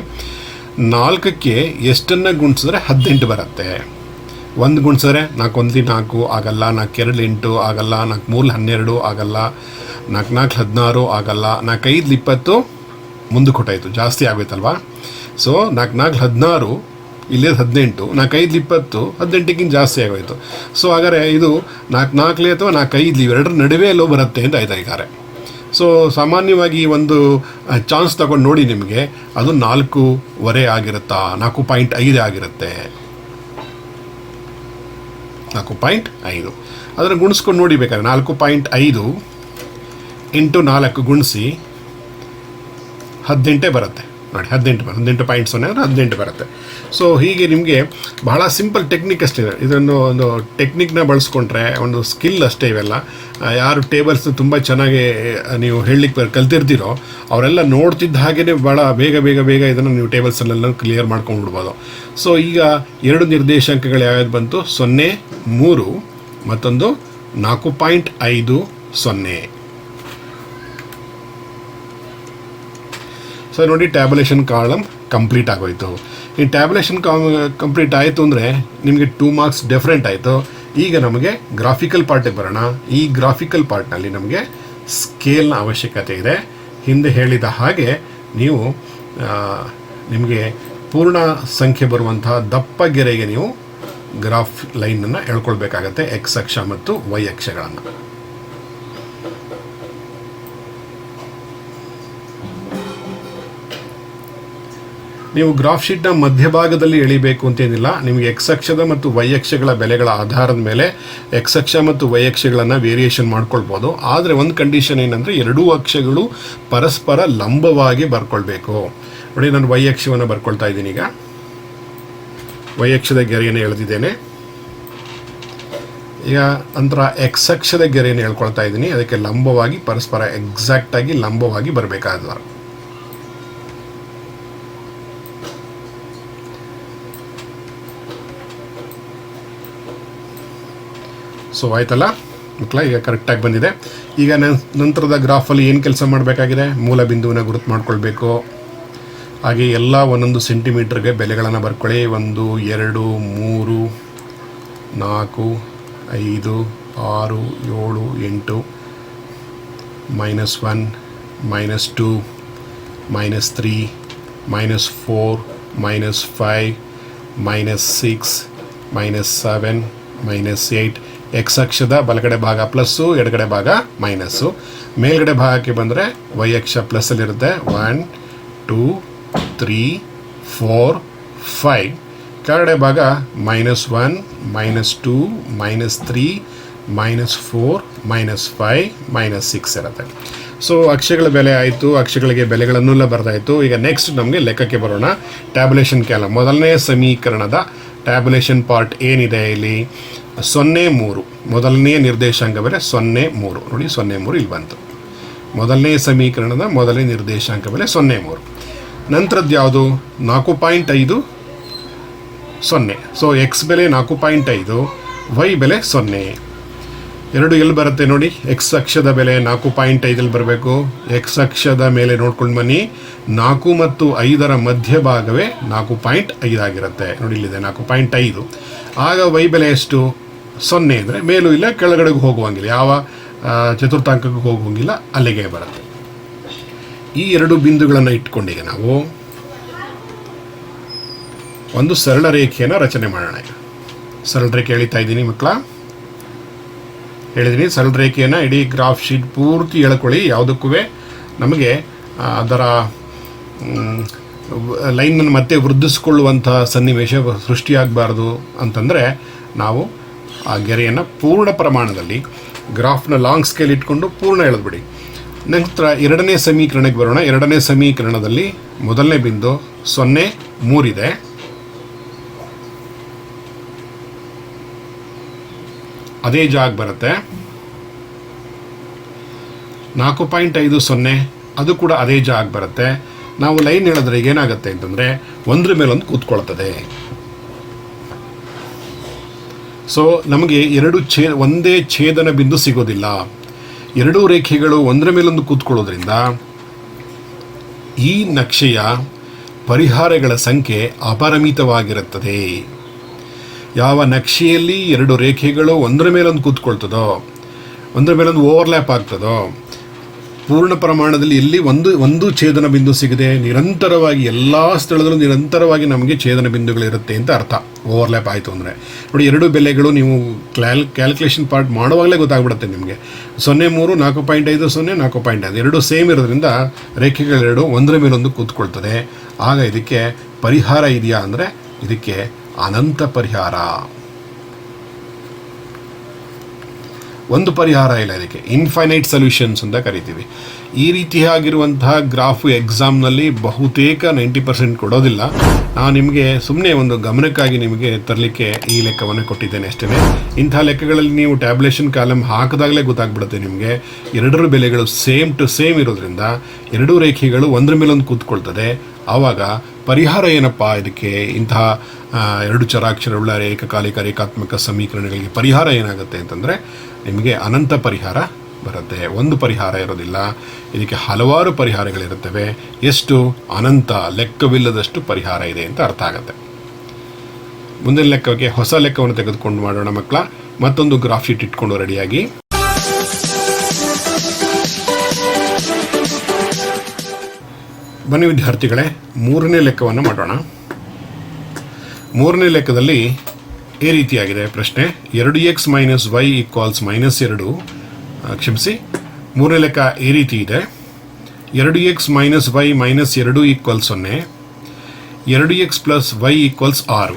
4ಕ್ಕೆ ಎಷ್ಟನ್ನು ಗುಣಿಸಿದ್ರೆ 18 ಬರುತ್ತೆ. 1 ಗುಣಿಸಿದ್ರೆ 4 1 4 ಆಗಲ್ಲ, 4 2 8 ಆಗಲ್ಲ, 4 3 12 ಆಗಲ್ಲ, 4 4 16 ಆಗಲ್ಲ, 4 5 20 ಮುಂದೆ ಕೊಟ್ಟಾಯಿತು, ಜಾಸ್ತಿ ಆಗೋಯ್ತಲ್ವಾ. ಸೊ 4 4 16, ಇಲ್ಲೇ 18, 4 5 20, 18ಕ್ಕಿಂತ ಜಾಸ್ತಿ ಆಗೋಯ್ತು. ಸೊ ಹಾಗಾದರೆ ಇದು 4 4 ಅಥವಾ 4 5 ಇವೆರಡರ ನಡುವೆ ಎಲ್ಲೋ ಬರುತ್ತೆ ಅಂತ ಆಯ್ತಾಯಿದ್ದಾರೆ. ಸೊ ಸಾಮಾನ್ಯವಾಗಿ ಒಂದು ಚಾನ್ಸ್ ತಗೊಂಡು ನೋಡಿ, ನಿಮಗೆ ಅದು 4.5 ಆಗಿರುತ್ತಾ, 4.5 ಆಗಿರುತ್ತೆ. 4.5 ಅದನ್ನು ಗುಣಿಸ್ಕೊಂಡು ನೋಡಿ ಬೇಕಾದ್ರೆ. 4.5 ಇಂಟು 4 ಗುಣಿಸಿ 18 ಬರುತ್ತೆ ನೋಡಿ. 18 ಪಾಯಿಂಟ್ 0 ಅಂದರೆ 18 ಬರುತ್ತೆ. ಸೊ ಹೀಗೆ ನಿಮಗೆ ಬಹಳ ಸಿಂಪಲ್ ಟೆಕ್ನಿಕ್ ಅಷ್ಟೇ. ಇದನ್ನು ಒಂದು ಟೆಕ್ನಿಕ್ನ ಬಳಸ್ಕೊಂಡ್ರೆ, ಒಂದು ಸ್ಕಿಲ್ ಅಷ್ಟೇ ಇವೆಲ್ಲ. ಯಾರು ಟೇಬಲ್ಸ್ ತುಂಬ ಚೆನ್ನಾಗಿ ನೀವು ಹೇಳಲಿಕ್ಕೆ ಕಲ್ತಿರ್ತೀರೋ ಅವರೆಲ್ಲ ನೋಡ್ತಿದ್ದ ಹಾಗೇ ಭಾಳ ಬೇಗ ಇದನ್ನು ನೀವು ಟೇಬಲ್ಸಲ್ಲೆಲ್ಲ ಕ್ಲಿಯರ್ ಮಾಡ್ಕೊಂಡ್ಬಿಡ್ಬೋದು. ಸೊ ಈಗ 2 ನಿರ್ದೇಶಾಂಕಗಳು ಯಾವ್ಯಾವ್ದು ಬಂತು? 0 3 ಮತ್ತೊಂದು 4.50. ಸೊ ನೋಡಿ, ಟ್ಯಾಬ್ಯುಲೇಷನ್ ಕಾಲಮ್ ಕಂಪ್ಲೀಟ್ ಆಗೋಯಿತು. ಈ ಟ್ಯಾಬ್ಯುಲೇಷನ್ ಕಂಪ್ಲೀಟ್ ಆಯಿತು ಅಂದರೆ ನಿಮಗೆ 2 ಮಾರ್ಕ್ಸ್ ಡಿಫ್ರೆಂಟ್ ಆಯಿತು. ಈಗ ನಮಗೆ ಗ್ರಾಫಿಕಲ್ ಪಾರ್ಟಿಗೆ ಬರೋಣ. ಈ ಗ್ರಾಫಿಕಲ್ ಪಾರ್ಟ್ನಲ್ಲಿ ನಮಗೆ ಸ್ಕೇಲ್ನ ಅವಶ್ಯಕತೆ ಇದೆ. ಹಿಂದೆ ಹೇಳಿದ ಹಾಗೆ ನೀವು ನಿಮಗೆ ಪೂರ್ಣ ಸಂಖ್ಯೆ ಬರುವಂತಹ ದಪ್ಪ ಗೆರೆಗೆ ನೀವು ಗ್ರಾಫ್ ಲೈನನ್ನು ಎಳ್ಕೊಳ್ಬೇಕಾಗತ್ತೆ, ಎಕ್ಸ್ ಅಕ್ಷ ಮತ್ತು ವೈ ಅಕ್ಷಗಳನ್ನು. ನೀವು ಗ್ರಾಫ್ ಶೀಟ್ನ ಮಧ್ಯಭಾಗದಲ್ಲಿ ಎಳಿಬೇಕು ಅಂತೇನಿಲ್ಲ. ನಿಮಗೆ ಎಕ್ಸ್ ಅಕ್ಷದ ಮತ್ತು ವೈ ಅಕ್ಷಗಳ ಬೆಲೆಗಳ ಆಧಾರದ ಮೇಲೆ ಎಕ್ಸ್ ಅಕ್ಷ ಮತ್ತು ವೈ ಅಕ್ಷಗಳನ್ನು ವೇರಿಯೇಷನ್ ಮಾಡ್ಕೊಳ್ಬೋದು. ಆದರೆ ಒಂದು ಕಂಡೀಷನ್ ಏನಂದರೆ, ಎರಡೂ ಅಕ್ಷಗಳು ಪರಸ್ಪರ ಲಂಬವಾಗಿ ಬರ್ಕೊಳ್ಬೇಕು. ನೋಡಿ, ನಾನು ವೈ ಅಕ್ಷವನ್ನು ಬರ್ಕೊಳ್ತಾ ಇದ್ದೀನಿ. ಈಗ ವೈ ಅಕ್ಷದ ಗೆರೆಯನ್ನು ಎಳೆದಿದ್ದೇನೆ. ಈಗ ನಂತರ ಎಕ್ಸ್ ಅಕ್ಷದ ಗೆರೆಯನ್ನು ಹೇಳ್ಕೊಳ್ತಾ ಇದ್ದೀನಿ. ಅದಕ್ಕೆ ಲಂಬವಾಗಿ ಪರಸ್ಪರ ಎಕ್ಸಾಕ್ಟಾಗಿ ಲಂಬವಾಗಿ ಬರಬೇಕಾದ. ಸೊ ಆಯ್ತಲ್ಲ ಮಕ್ಕಳ, ಈಗ ಕರೆಕ್ಟಾಗಿ ಬಂದಿದೆ. ಈಗ ನಂತರದ ಗ್ರಾಫಲ್ಲಿ ಏನು ಕೆಲಸ ಮಾಡಬೇಕಾಗಿದೆ? ಮೂಲ ಬಿಂದುವನ್ನು ಗುರುತು ಮಾಡ್ಕೊಳ್ಬೇಕು. ಹಾಗೆ ಎಲ್ಲ 1 ಸೆಂಟಿಮೀಟ್ರಿಗೆ ಬೆಲೆಗಳನ್ನು ಬರ್ಕೊಳ್ಳಿ. 1 2 3 4 5 6 7 8 -1 -2 -3 -4 -5 -6 -7 -8. ಎಕ್ಸ್ ಅಕ್ಷದ ಬಲಗಡೆ ಭಾಗ ಪ್ಲಸ್ಸು, ಎಡಗಡೆ ಭಾಗ ಮೈನಸ್ಸು. ಮೇಲ್ಗಡೆ ಭಾಗಕ್ಕೆ ಬಂದರೆ ವೈ ಅಕ್ಷ ಪ್ಲಸ್ಸಲ್ಲಿರುತ್ತೆ. 1 2 3 4 5. ಕೆಳಗಡೆ ಭಾಗ -1 -2 -3 -4 -5 -6 ಇರುತ್ತೆ. ಸೊ ಅಕ್ಷಗಳ ಬೆಲೆ ಆಯಿತು, ಅಕ್ಷಗಳಿಗೆ ಬೆಲೆಗಳನ್ನೆಲ್ಲ ಬರ್ದಾಯಿತು. ಈಗ ನೆಕ್ಸ್ಟ್ ನಮಗೆ ಲೆಕ್ಕಕ್ಕೆ ಬರೋಣ. ಟ್ಯಾಬ್ಯುಲೇಷನ್ ಕಾಲಮ್, ಮೊದಲನೇ ಸಮೀಕರಣದ ಟ್ಯಾಬ್ಯುಲೇಷನ್ ಪಾರ್ಟ್ ಏನಿದೆ ಇಲ್ಲಿ? 0 3 ಮೊದಲನೇ ನಿರ್ದೇಶಾಂಕ ಬೆಲೆ 0 3. ನೋಡಿ, 0 3 ಇಲ್ಲಿ ಬಂತು. ಮೊದಲನೇ ಸಮೀಕರಣದ ಮೊದಲನೇ ನಿರ್ದೇಶಾಂಕ ಬೆಲೆ 0 3. ನಂತರದ್ದು ಯಾವುದು? 4.5 0. ಸೊ ಎಕ್ಸ್ ಬೆಲೆ 4.5, ವೈ ಬೆಲೆ 0. ಎರಡು ಎಲ್ಲಿ ಬರುತ್ತೆ ನೋಡಿ? ಎಕ್ಸ್ ಅಕ್ಷದ ಬೆಲೆ 4.5 ಬರಬೇಕು. ಎಕ್ಸ್ ಅಕ್ಷದ ಮೇಲೆ ನೋಡ್ಕೊಂಡು ಬನ್ನಿ. 4 ಮತ್ತು 5ರ ಮಧ್ಯಭಾಗವೇ 4.5 ಆಗಿರುತ್ತೆ. ನೋಡಿ, ಇಲ್ಲಿದೆ 4.5. ಆಗ ವೈ ಬೆಲೆ ಎಷ್ಟು? 0 ಅಂದರೆ ಮೇಲೂ ಇಲ್ಲ ಕೆಳಗಡೆಗೂ ಹೋಗುವಂಗಿಲ್ಲ, ಯಾವ ಚತುರ್ಥಾಂಕಕ್ಕೂ ಹೋಗುವಂಗಿಲ್ಲ, ಅಲ್ಲಿಗೆ ಬರುತ್ತೆ. ಈ 2 ಬಿಂದುಗಳನ್ನು ಇಟ್ಕೊಂಡೀಗ ನಾವು ಒಂದು ಸರಳ ರೇಖೆಯನ್ನು ರಚನೆ ಮಾಡೋಣ. ಸರಳ ರೇಖೆ ಎಳಿತಾ ಇದ್ದೀನಿ ಮಕ್ಕಳ, ಹೇಳಿದ್ದೀನಿ. ಸರಳ ರೇಖೆಯನ್ನು ಇಡೀ ಗ್ರಾಫ್ ಶೀಟ್ ಪೂರ್ತಿ ಎಳ್ಕೊಳ್ಳಿ. ಯಾವುದಕ್ಕೂ ನಮಗೆ ಅದರ ಲೈನನ್ನು ಮತ್ತೆ ವೃದ್ಧಿಸ್ಕೊಳ್ಳುವಂಥ ಸನ್ನಿವೇಶ ಸೃಷ್ಟಿಯಾಗಬಾರ್ದು ಅಂತಂದರೆ ನಾವು ಆ ಗೆರೆಯನ್ನು ಪೂರ್ಣ ಪ್ರಮಾಣದಲ್ಲಿ ಗ್ರಾಫ್ನ ಲಾಂಗ್ ಸ್ಕೇಲ್ ಇಟ್ಕೊಂಡು ಪೂರ್ಣ ಎಳೆದ್ಬಿಡಿ. ನಂತರ 2ನೇ ಸಮೀಕರಣಕ್ಕೆ ಬರೋಣ. 2ನೇ ಸಮೀಕರಣದಲ್ಲಿ ಮೊದಲನೇ ಬಿಂದು 0 3 ಇದೆ. ಅದೇ ಜಾಗ ಬರುತ್ತೆ. 4.5 0 ಅದು ಕೂಡ ಅದೇ ಜಾಗ ಬರುತ್ತೆ. ನಾವು ಲೈನ್ ಹೇಳಿದ್ರೆ ಏನಾಗುತ್ತೆ ಅಂತಂದರೆ ಒಂದ್ರ ಮೇಲೊಂದು ಕೂತ್ಕೊಳ್ತದೆ. ಸೊ ನಮಗೆ ಒಂದೇ ಛೇದನ ಬಿಂದು ಸಿಗೋದಿಲ್ಲ. ಎರಡೂ ರೇಖೆಗಳು ಒಂದರ ಮೇಲೊಂದು ಕೂತ್ಕೊಳ್ಳೋದ್ರಿಂದ ಈ ನಕ್ಷೆಯ ಪರಿಹಾರಗಳ ಸಂಖ್ಯೆ ಅಪರಿಮಿತವಾಗಿರುತ್ತದೆ. ಯಾವ ನಕ್ಷೆಯಲ್ಲಿ ಎರಡು ರೇಖೆಗಳು ಒಂದರ ಮೇಲೊಂದು ಕೂತ್ಕೊಳ್ತದೋ, ಒಂದರ ಮೇಲೊಂದು ಓವರ್ಲ್ಯಾಪ್ ಆಗ್ತದೋ, ಪೂರ್ಣ ಪ್ರಮಾಣದಲ್ಲಿ ಎಲ್ಲಿ ಒಂದು ಛೇದನ ಬಿಂದು ಸಿಗದೆ ನಿರಂತರವಾಗಿ ಎಲ್ಲ ಸ್ಥಳದಲ್ಲೂ ನಿರಂತರವಾಗಿ ನಮಗೆ ಛೇದನ ಬಿಂದುಗಳಿರುತ್ತೆ ಅಂತ ಅರ್ಥ. ಓವರ್ಲ್ಯಾಪ್ ಆಯಿತು ಅಂದರೆ ನೋಡಿ, ಎರಡು ಬೆಲೆಗಳು ನೀವು ಕ್ಯಾಲ್ಕುಲೇಷನ್ ಪಾರ್ಟ್ ಮಾಡುವಾಗಲೇ ಗೊತ್ತಾಗ್ಬಿಡುತ್ತೆ ನಿಮಗೆ. 0.3, 4.5, 4.5 ಎರಡು ಸೇಮ್ ಇರೋದ್ರಿಂದ ರೇಖೆಗಳೆರಡು ಒಂದರ ಮೇಲೊಂದು ಕೂತ್ಕೊಳ್ತದೆ. ಆಗ ಇದಕ್ಕೆ ಪರಿಹಾರ ಇದೆಯಾ ಅಂದರೆ ಇದಕ್ಕೆ ಅನಂತ ಪರಿಹಾರ. ಒಂದು ಪರಿಹಾರ ಇಲ್ಲ, ಇದಕ್ಕೆ ಇನ್ಫೈನೈಟ್ ಸೊಲ್ಯೂಷನ್ಸ್ ಅಂತ ಕರಿತೀವಿ. ಈ ರೀತಿಯಾಗಿರುವಂತಹ ಗ್ರಾಫು ಎಕ್ಸಾಮ್ನಲ್ಲಿ ಬಹುತೇಕ 90% ಕೊಡೋದಿಲ್ಲ. ನಾನು ನಿಮಗೆ ಸುಮ್ಮನೆ ಒಂದು ಗಮನಕ್ಕಾಗಿ ನಿಮಗೆ ತರಲಿಕ್ಕೆ ಈ ಲೆಕ್ಕವನ್ನು ಕೊಟ್ಟಿದ್ದೇನೆ ಅಷ್ಟೇ. ಇಂಥ ಲೆಕ್ಕಗಳಲ್ಲಿ ನೀವು ಟ್ಯಾಬ್ಲೇಷನ್ ಕಾಲಮ್ ಹಾಕಿದಾಗಲೇ ಗೊತ್ತಾಗ್ಬಿಡುತ್ತೆ ನಿಮಗೆ. ಎರಡರ ಬೆಲೆಗಳು ಸೇಮ್ ಟು ಸೇಮ್ ಇರೋದ್ರಿಂದ ಎರಡೂ ರೇಖೆಗಳು ಒಂದರ ಮೇಲೊಂದು ಕೂತ್ಕೊಳ್ತದೆ. ಆವಾಗ ಪರಿಹಾರ ಏನಪ್ಪ ಇದಕ್ಕೆ? ಇಂತಹ ಎರಡು ಚರಾಕ್ಷರವುಳ್ಳ ಏಕಕಾಲಿಕ ರೇಖಾತ್ಮಕ ಸಮೀಕರಣಗಳಿಗೆ ಪರಿಹಾರ ಏನಾಗುತ್ತೆ ಅಂತಂದರೆ ನಿಮಗೆ ಅನಂತ ಪರಿಹಾರ ಬರುತ್ತೆ. ಒಂದು ಪರಿಹಾರ ಇರೋದಿಲ್ಲ, ಇದಕ್ಕೆ ಹಲವಾರು ಪರಿಹಾರಗಳಿರುತ್ತವೆ. ಎಷ್ಟು? ಅನಂತ, ಲೆಕ್ಕವಿಲ್ಲದಷ್ಟು ಪರಿಹಾರ ಇದೆ ಅಂತ ಅರ್ಥ ಆಗುತ್ತೆ. ಮುಂದಿನ ಲೆಕ್ಕಕ್ಕೆ ಹೊಸ ಲೆಕ್ಕವನ್ನು ತೆಗೆದುಕೊಂಡು ಮಾಡೋಣ ಮಕ್ಕಳ. ಮತ್ತೊಂದು ಗ್ರಾಫ್ ಶೀಟ್ ಇಟ್ಕೊಂಡು ರೆಡಿಯಾಗಿ. ಬನ್ನಿ ವಿದ್ಯಾರ್ಥಿಗಳೇ, ಮೂರನೇ ಲೆಕ್ಕವನ್ನು ಮಾಡೋಣ. ಮೂರನೇ ಲೆಕ್ಕದಲ್ಲಿ ಈ ರೀತಿಯಾಗಿದೆ ಪ್ರಶ್ನೆ. 2x - y = -2. ಕ್ಷಮಿಸಿ, ಮೂರನೇ ಲೆಕ್ಕ ಈ ರೀತಿ ಇದೆ. 2x - y - 2 = 0, 2x + y = 6.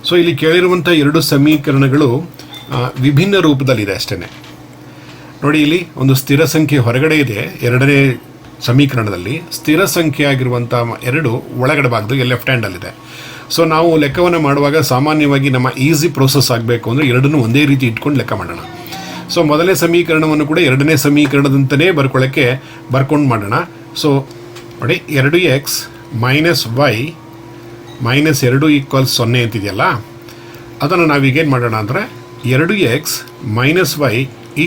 So ಇಲ್ಲಿ ಕೇಳಿರುವಂಥ ಎರಡು ಸಮೀಕರಣಗಳು ವಿಭಿನ್ನ ರೂಪದಲ್ಲಿದೆ ಅಷ್ಟೇ. ನೋಡಿ, ಇಲ್ಲಿ ಒಂದು ಸ್ಥಿರ ಸಂಖ್ಯೆ ಹೊರಗಡೆ ಇದೆ. ಎರಡನೇ ಸಮೀಕರಣದಲ್ಲಿ ಸ್ಥಿರ ಸಂಖ್ಯೆ ಆಗಿರುವಂಥ 2 ಒಳಗಡೆ ಭಾಗದಲ್ಲಿ ಲೆಫ್ಟ್ ಹ್ಯಾಂಡಲ್ಲಿದೆ. ಸೊ ನಾವು ಲೆಕ್ಕವನ್ನು ಮಾಡುವಾಗ ಸಾಮಾನ್ಯವಾಗಿ ನಮ್ಮ ಈಸಿ ಪ್ರೋಸೆಸ್ ಆಗಬೇಕು ಅಂದರೆ ಎರಡನ್ನೂ ಒಂದೇ ರೀತಿ ಇಟ್ಕೊಂಡು ಲೆಕ್ಕ ಮಾಡೋಣ. ಸೊ ಮೊದಲನೇ ಸಮೀಕರಣವನ್ನು ಕೂಡ ಎರಡನೇ ಸಮೀಕರಣದಂತಲೇ ಬರ್ಕೊಂಡು ಮಾಡೋಣ. ಸೊ ನೋಡಿ, 2x - y - 2 = 0 ಅಂತಿದೆಯಲ್ಲ, ಅದನ್ನು ನಾವೀಗೇನು ಮಾಡೋಣ ಅಂದರೆ 2x - y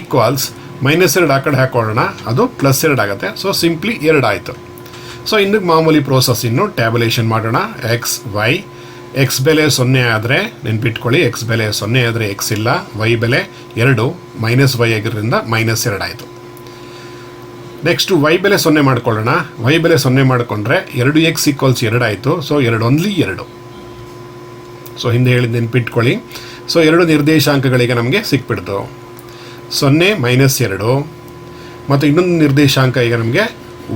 = -2 ಆ ಕಡೆ ಹಾಕೊಳ್ಳೋಣ, ಅದು +2 ಆಗುತ್ತೆ. ಸೊ ಸಿಂಪ್ಲಿ 2 ಆಯಿತು. ಸೊ ಇನ್ನು ಮಾಮೂಲಿ ಪ್ರೋಸೆಸ್, ಇನ್ನು ಟ್ಯಾಬ್ಯುಲೇಷನ್ ಮಾಡೋಣ. ಎಕ್ಸ್ ಬೆಲೆ 0 ಆದರೆ ನೆನ್ಪಿಟ್ಕೊಳ್ಳಿ, ಎಕ್ಸ್ ಬೆಲೆ 0 ಆದರೆ ಎಕ್ಸ್ ಇಲ್ಲ, ವೈ ಬೆಲೆ 2 -y ಆಗಿರೋದ್ರಿಂದ -2 ಆಯಿತು. ನೆಕ್ಸ್ಟು ವೈ ಬೆಲೆ 0 ಮಾಡ್ಕೊಳ್ಳೋಣ. ವೈ ಬೆಲೆ 0 ಮಾಡಿಕೊಂಡ್ರೆ 2x = 2 ಆಯಿತು. ಸೊ 2 × 2. ಸೊ ಹಿಂದೆ ಹೇಳಿದ್ದು ನೆನ್ಪಿಟ್ಕೊಳ್ಳಿ. ಸೊ ಎರಡು ನಿರ್ದೇಶಾಂಕಗಳಿಗೆ ನಮಗೆ ಸಿಕ್ಬಿಡ್ತು, 0 - 2, ಮತ್ತು ಇನ್ನೊಂದು ನಿರ್ದೇಶಾಂಕ ಈಗ ನಮಗೆ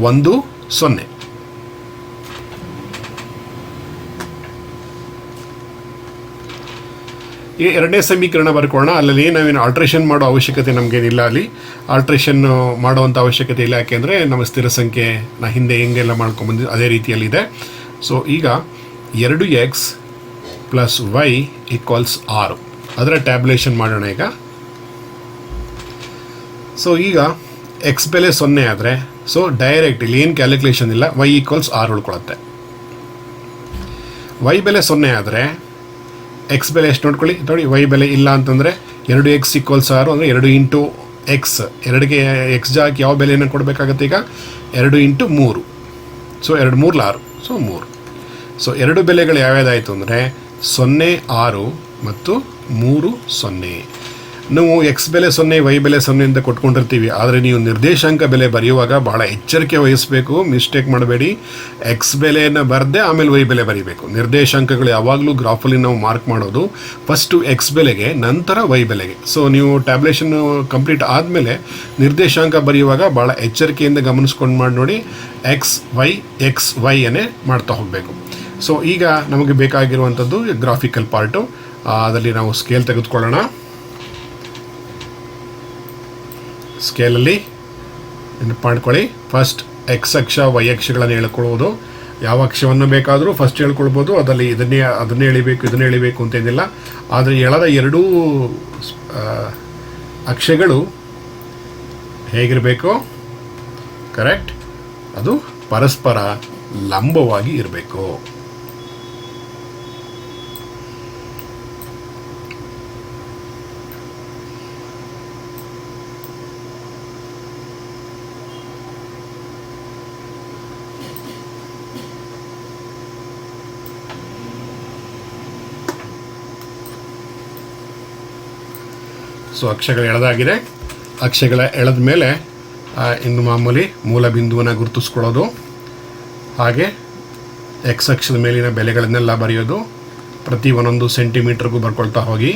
1 0. ಈ ಎರಡನೇ ಸಮೀಕರಣ ಬರ್ಕೊಳ್ಳೋಣ. ಅಲ್ಲಿ ನಾವೇನು ಆಲ್ಟ್ರೇಷನ್ ಮಾಡೋ ಅವಶ್ಯಕತೆ ನಮಗೇನಿಲ್ಲ. ಅಲ್ಲಿ ಆಲ್ಟ್ರೇಷನ್ ಮಾಡುವಂಥ ಅವಶ್ಯಕತೆ ಇಲ್ಲ. ಯಾಕೆಂದರೆ ನಮ್ಮ ಸ್ಥಿರ ಸಂಖ್ಯೆ ನಾ ಹಿಂದೆ ಹೆಂಗೆಲ್ಲ ಮಾಡ್ಕೊಂಡ್ಬಂದಿದ್ದು ಅದೇ ರೀತಿಯಲ್ಲಿದೆ. ಸೊ ಈಗ 2x + y = 6 ಅದರ ಟ್ಯಾಬ್ಯುಲೇಷನ್ ಮಾಡೋಣ ಈಗ. ಸೊ ಈಗ ಎಕ್ಸ್ ಬೆಲೆ 0 ಆದರೆ ಸೊ ಡೈರೆಕ್ಟ್ ಇಲ್ಲಿ ಏನು ಕ್ಯಾಲ್ಕುಲೇಷನ್ ಇಲ್ಲ, y = 6 ಉಳ್ಕೊಳ್ಳುತ್ತೆ. y ಬೆಲೆ 0 ಆದರೆ ಎಕ್ಸ್ ಬೆಲೆ ಎಷ್ಟು ನೋಡ್ಕೊಳ್ಳಿ. ನೋಡಿ, y ಬೆಲೆ ಇಲ್ಲ ಅಂತಂದರೆ 2x = 6 ಅಂದರೆ 2 × x. 2ಗೆ ಎಕ್ಸ್ ಜಾಗಕ್ಕೆ ಯಾವ ಬೆಲೆಯನ್ನು ಕೊಡಬೇಕಾಗತ್ತೆ ಈಗ? 2 × 3. So 2 3 6, so 3. ಸೊ ಎರಡು ಬೆಲೆಗಳು ಯಾವ್ಯಾವುದಾಯಿತು ಅಂದರೆ 0 6 ಮತ್ತು 3 0. ನಾವು ಎಕ್ಸ್ ಬೆಲೆ 0 ವೈ ಬೆಲೆ 0 ಅಂತ ಕೊಟ್ಕೊಂಡಿರ್ತೀವಿ. ಆದರೆ ನೀವು ನಿರ್ದೇಶಾಂಕ ಬೆಲೆ ಬರೆಯುವಾಗ ಭಾಳ ಎಚ್ಚರಿಕೆ ವಹಿಸಬೇಕು, ಮಿಸ್ಟೇಕ್ ಮಾಡಬೇಡಿ. ಎಕ್ಸ್ ಬೆಲೆಯನ್ನು ಬರೆದೇ ಆಮೇಲೆ ವೈ ಬೆಲೆ ಬರೀಬೇಕು. ನಿರ್ದೇಶಾಂಕಗಳು ಯಾವಾಗಲೂ ಗ್ರಾಫಲ್ಲಿ ನಾವು ಮಾರ್ಕ್ ಮಾಡೋದು ಫಸ್ಟು ಎಕ್ಸ್ ಬೆಲೆಗೆ, ನಂತರ ವೈ ಬೆಲೆಗೆ. ಸೊ ನೀವು ಟ್ಯಾಬ್ಲೇಷನ್ ಕಂಪ್ಲೀಟ್ ಆದಮೇಲೆ ನಿರ್ದೇಶಾಂಕ ಬರೆಯುವಾಗ ಭಾಳ ಎಚ್ಚರಿಕೆಯಿಂದ ಗಮನಿಸ್ಕೊಂಡು ಮಾಡಿ ನೋಡಿ. ಎಕ್ಸ್ ವೈ ಅನ್ನೇ ಮಾಡ್ತಾ ಹೋಗಬೇಕು. ಸೊ ಈಗ ನಮಗೆ ಬೇಕಾಗಿರುವಂಥದ್ದು ಗ್ರಾಫಿಕಲ್ ಪಾರ್ಟು. ಅದರಲ್ಲಿ ನಾವು ಸ್ಕೇಲ್ ತೆಗೆದುಕೊಳ್ಳೋಣ. ಸ್ಕೇಲಲ್ಲಿ ನೆನಪು ಮಾಡ್ಕೊಳ್ಳಿ, ಫಸ್ಟ್ ಎಕ್ಸ್ ಅಕ್ಷ ವೈ ಅಕ್ಷಗಳನ್ನು ಹೇಳ್ಕೊಳ್ಳೋದು. ಯಾವ ಅಕ್ಷವನ್ನು ಬೇಕಾದರೂ ಫಸ್ಟ್ ಹೇಳ್ಕೊಳ್ಬೋದು. ಅದರಲ್ಲಿ ಅದನ್ನೇ ಎಳಿಬೇಕು ಅಂತೇನಿಲ್ಲ. ಆದರೆ ಎಳೆದ ಎರಡೂ ಅಕ್ಷಗಳು ಹೇಗಿರಬೇಕು? ಕರೆಕ್ಟ್, ಅದು ಪರಸ್ಪರ ಲಂಬವಾಗಿ ಇರಬೇಕು. ಸೊ ಅಕ್ಷಗಳು ಎಳೆದಾಗಿದೆ. ಅಕ್ಷಗಳ ಎಳೆದ ಮೇಲೆ ಇನ್ನು ಮಾಮೂಲಿ ಮೂಲ ಬಿಂದುವನ್ನು ಗುರುತಿಸ್ಕೊಳ್ಳೋದು, ಹಾಗೆ ಎಕ್ಸ್ ಅಕ್ಷದ ಮೇಲಿನ ಬೆಲೆಗಳನ್ನೆಲ್ಲ ಬರೆಯೋದು, ಪ್ರತಿ ಒಂದೊಂದು ಸೆಂಟಿಮೀಟರ್ಗೂ ಬರ್ಕೊಳ್ತಾ ಹೋಗಿ.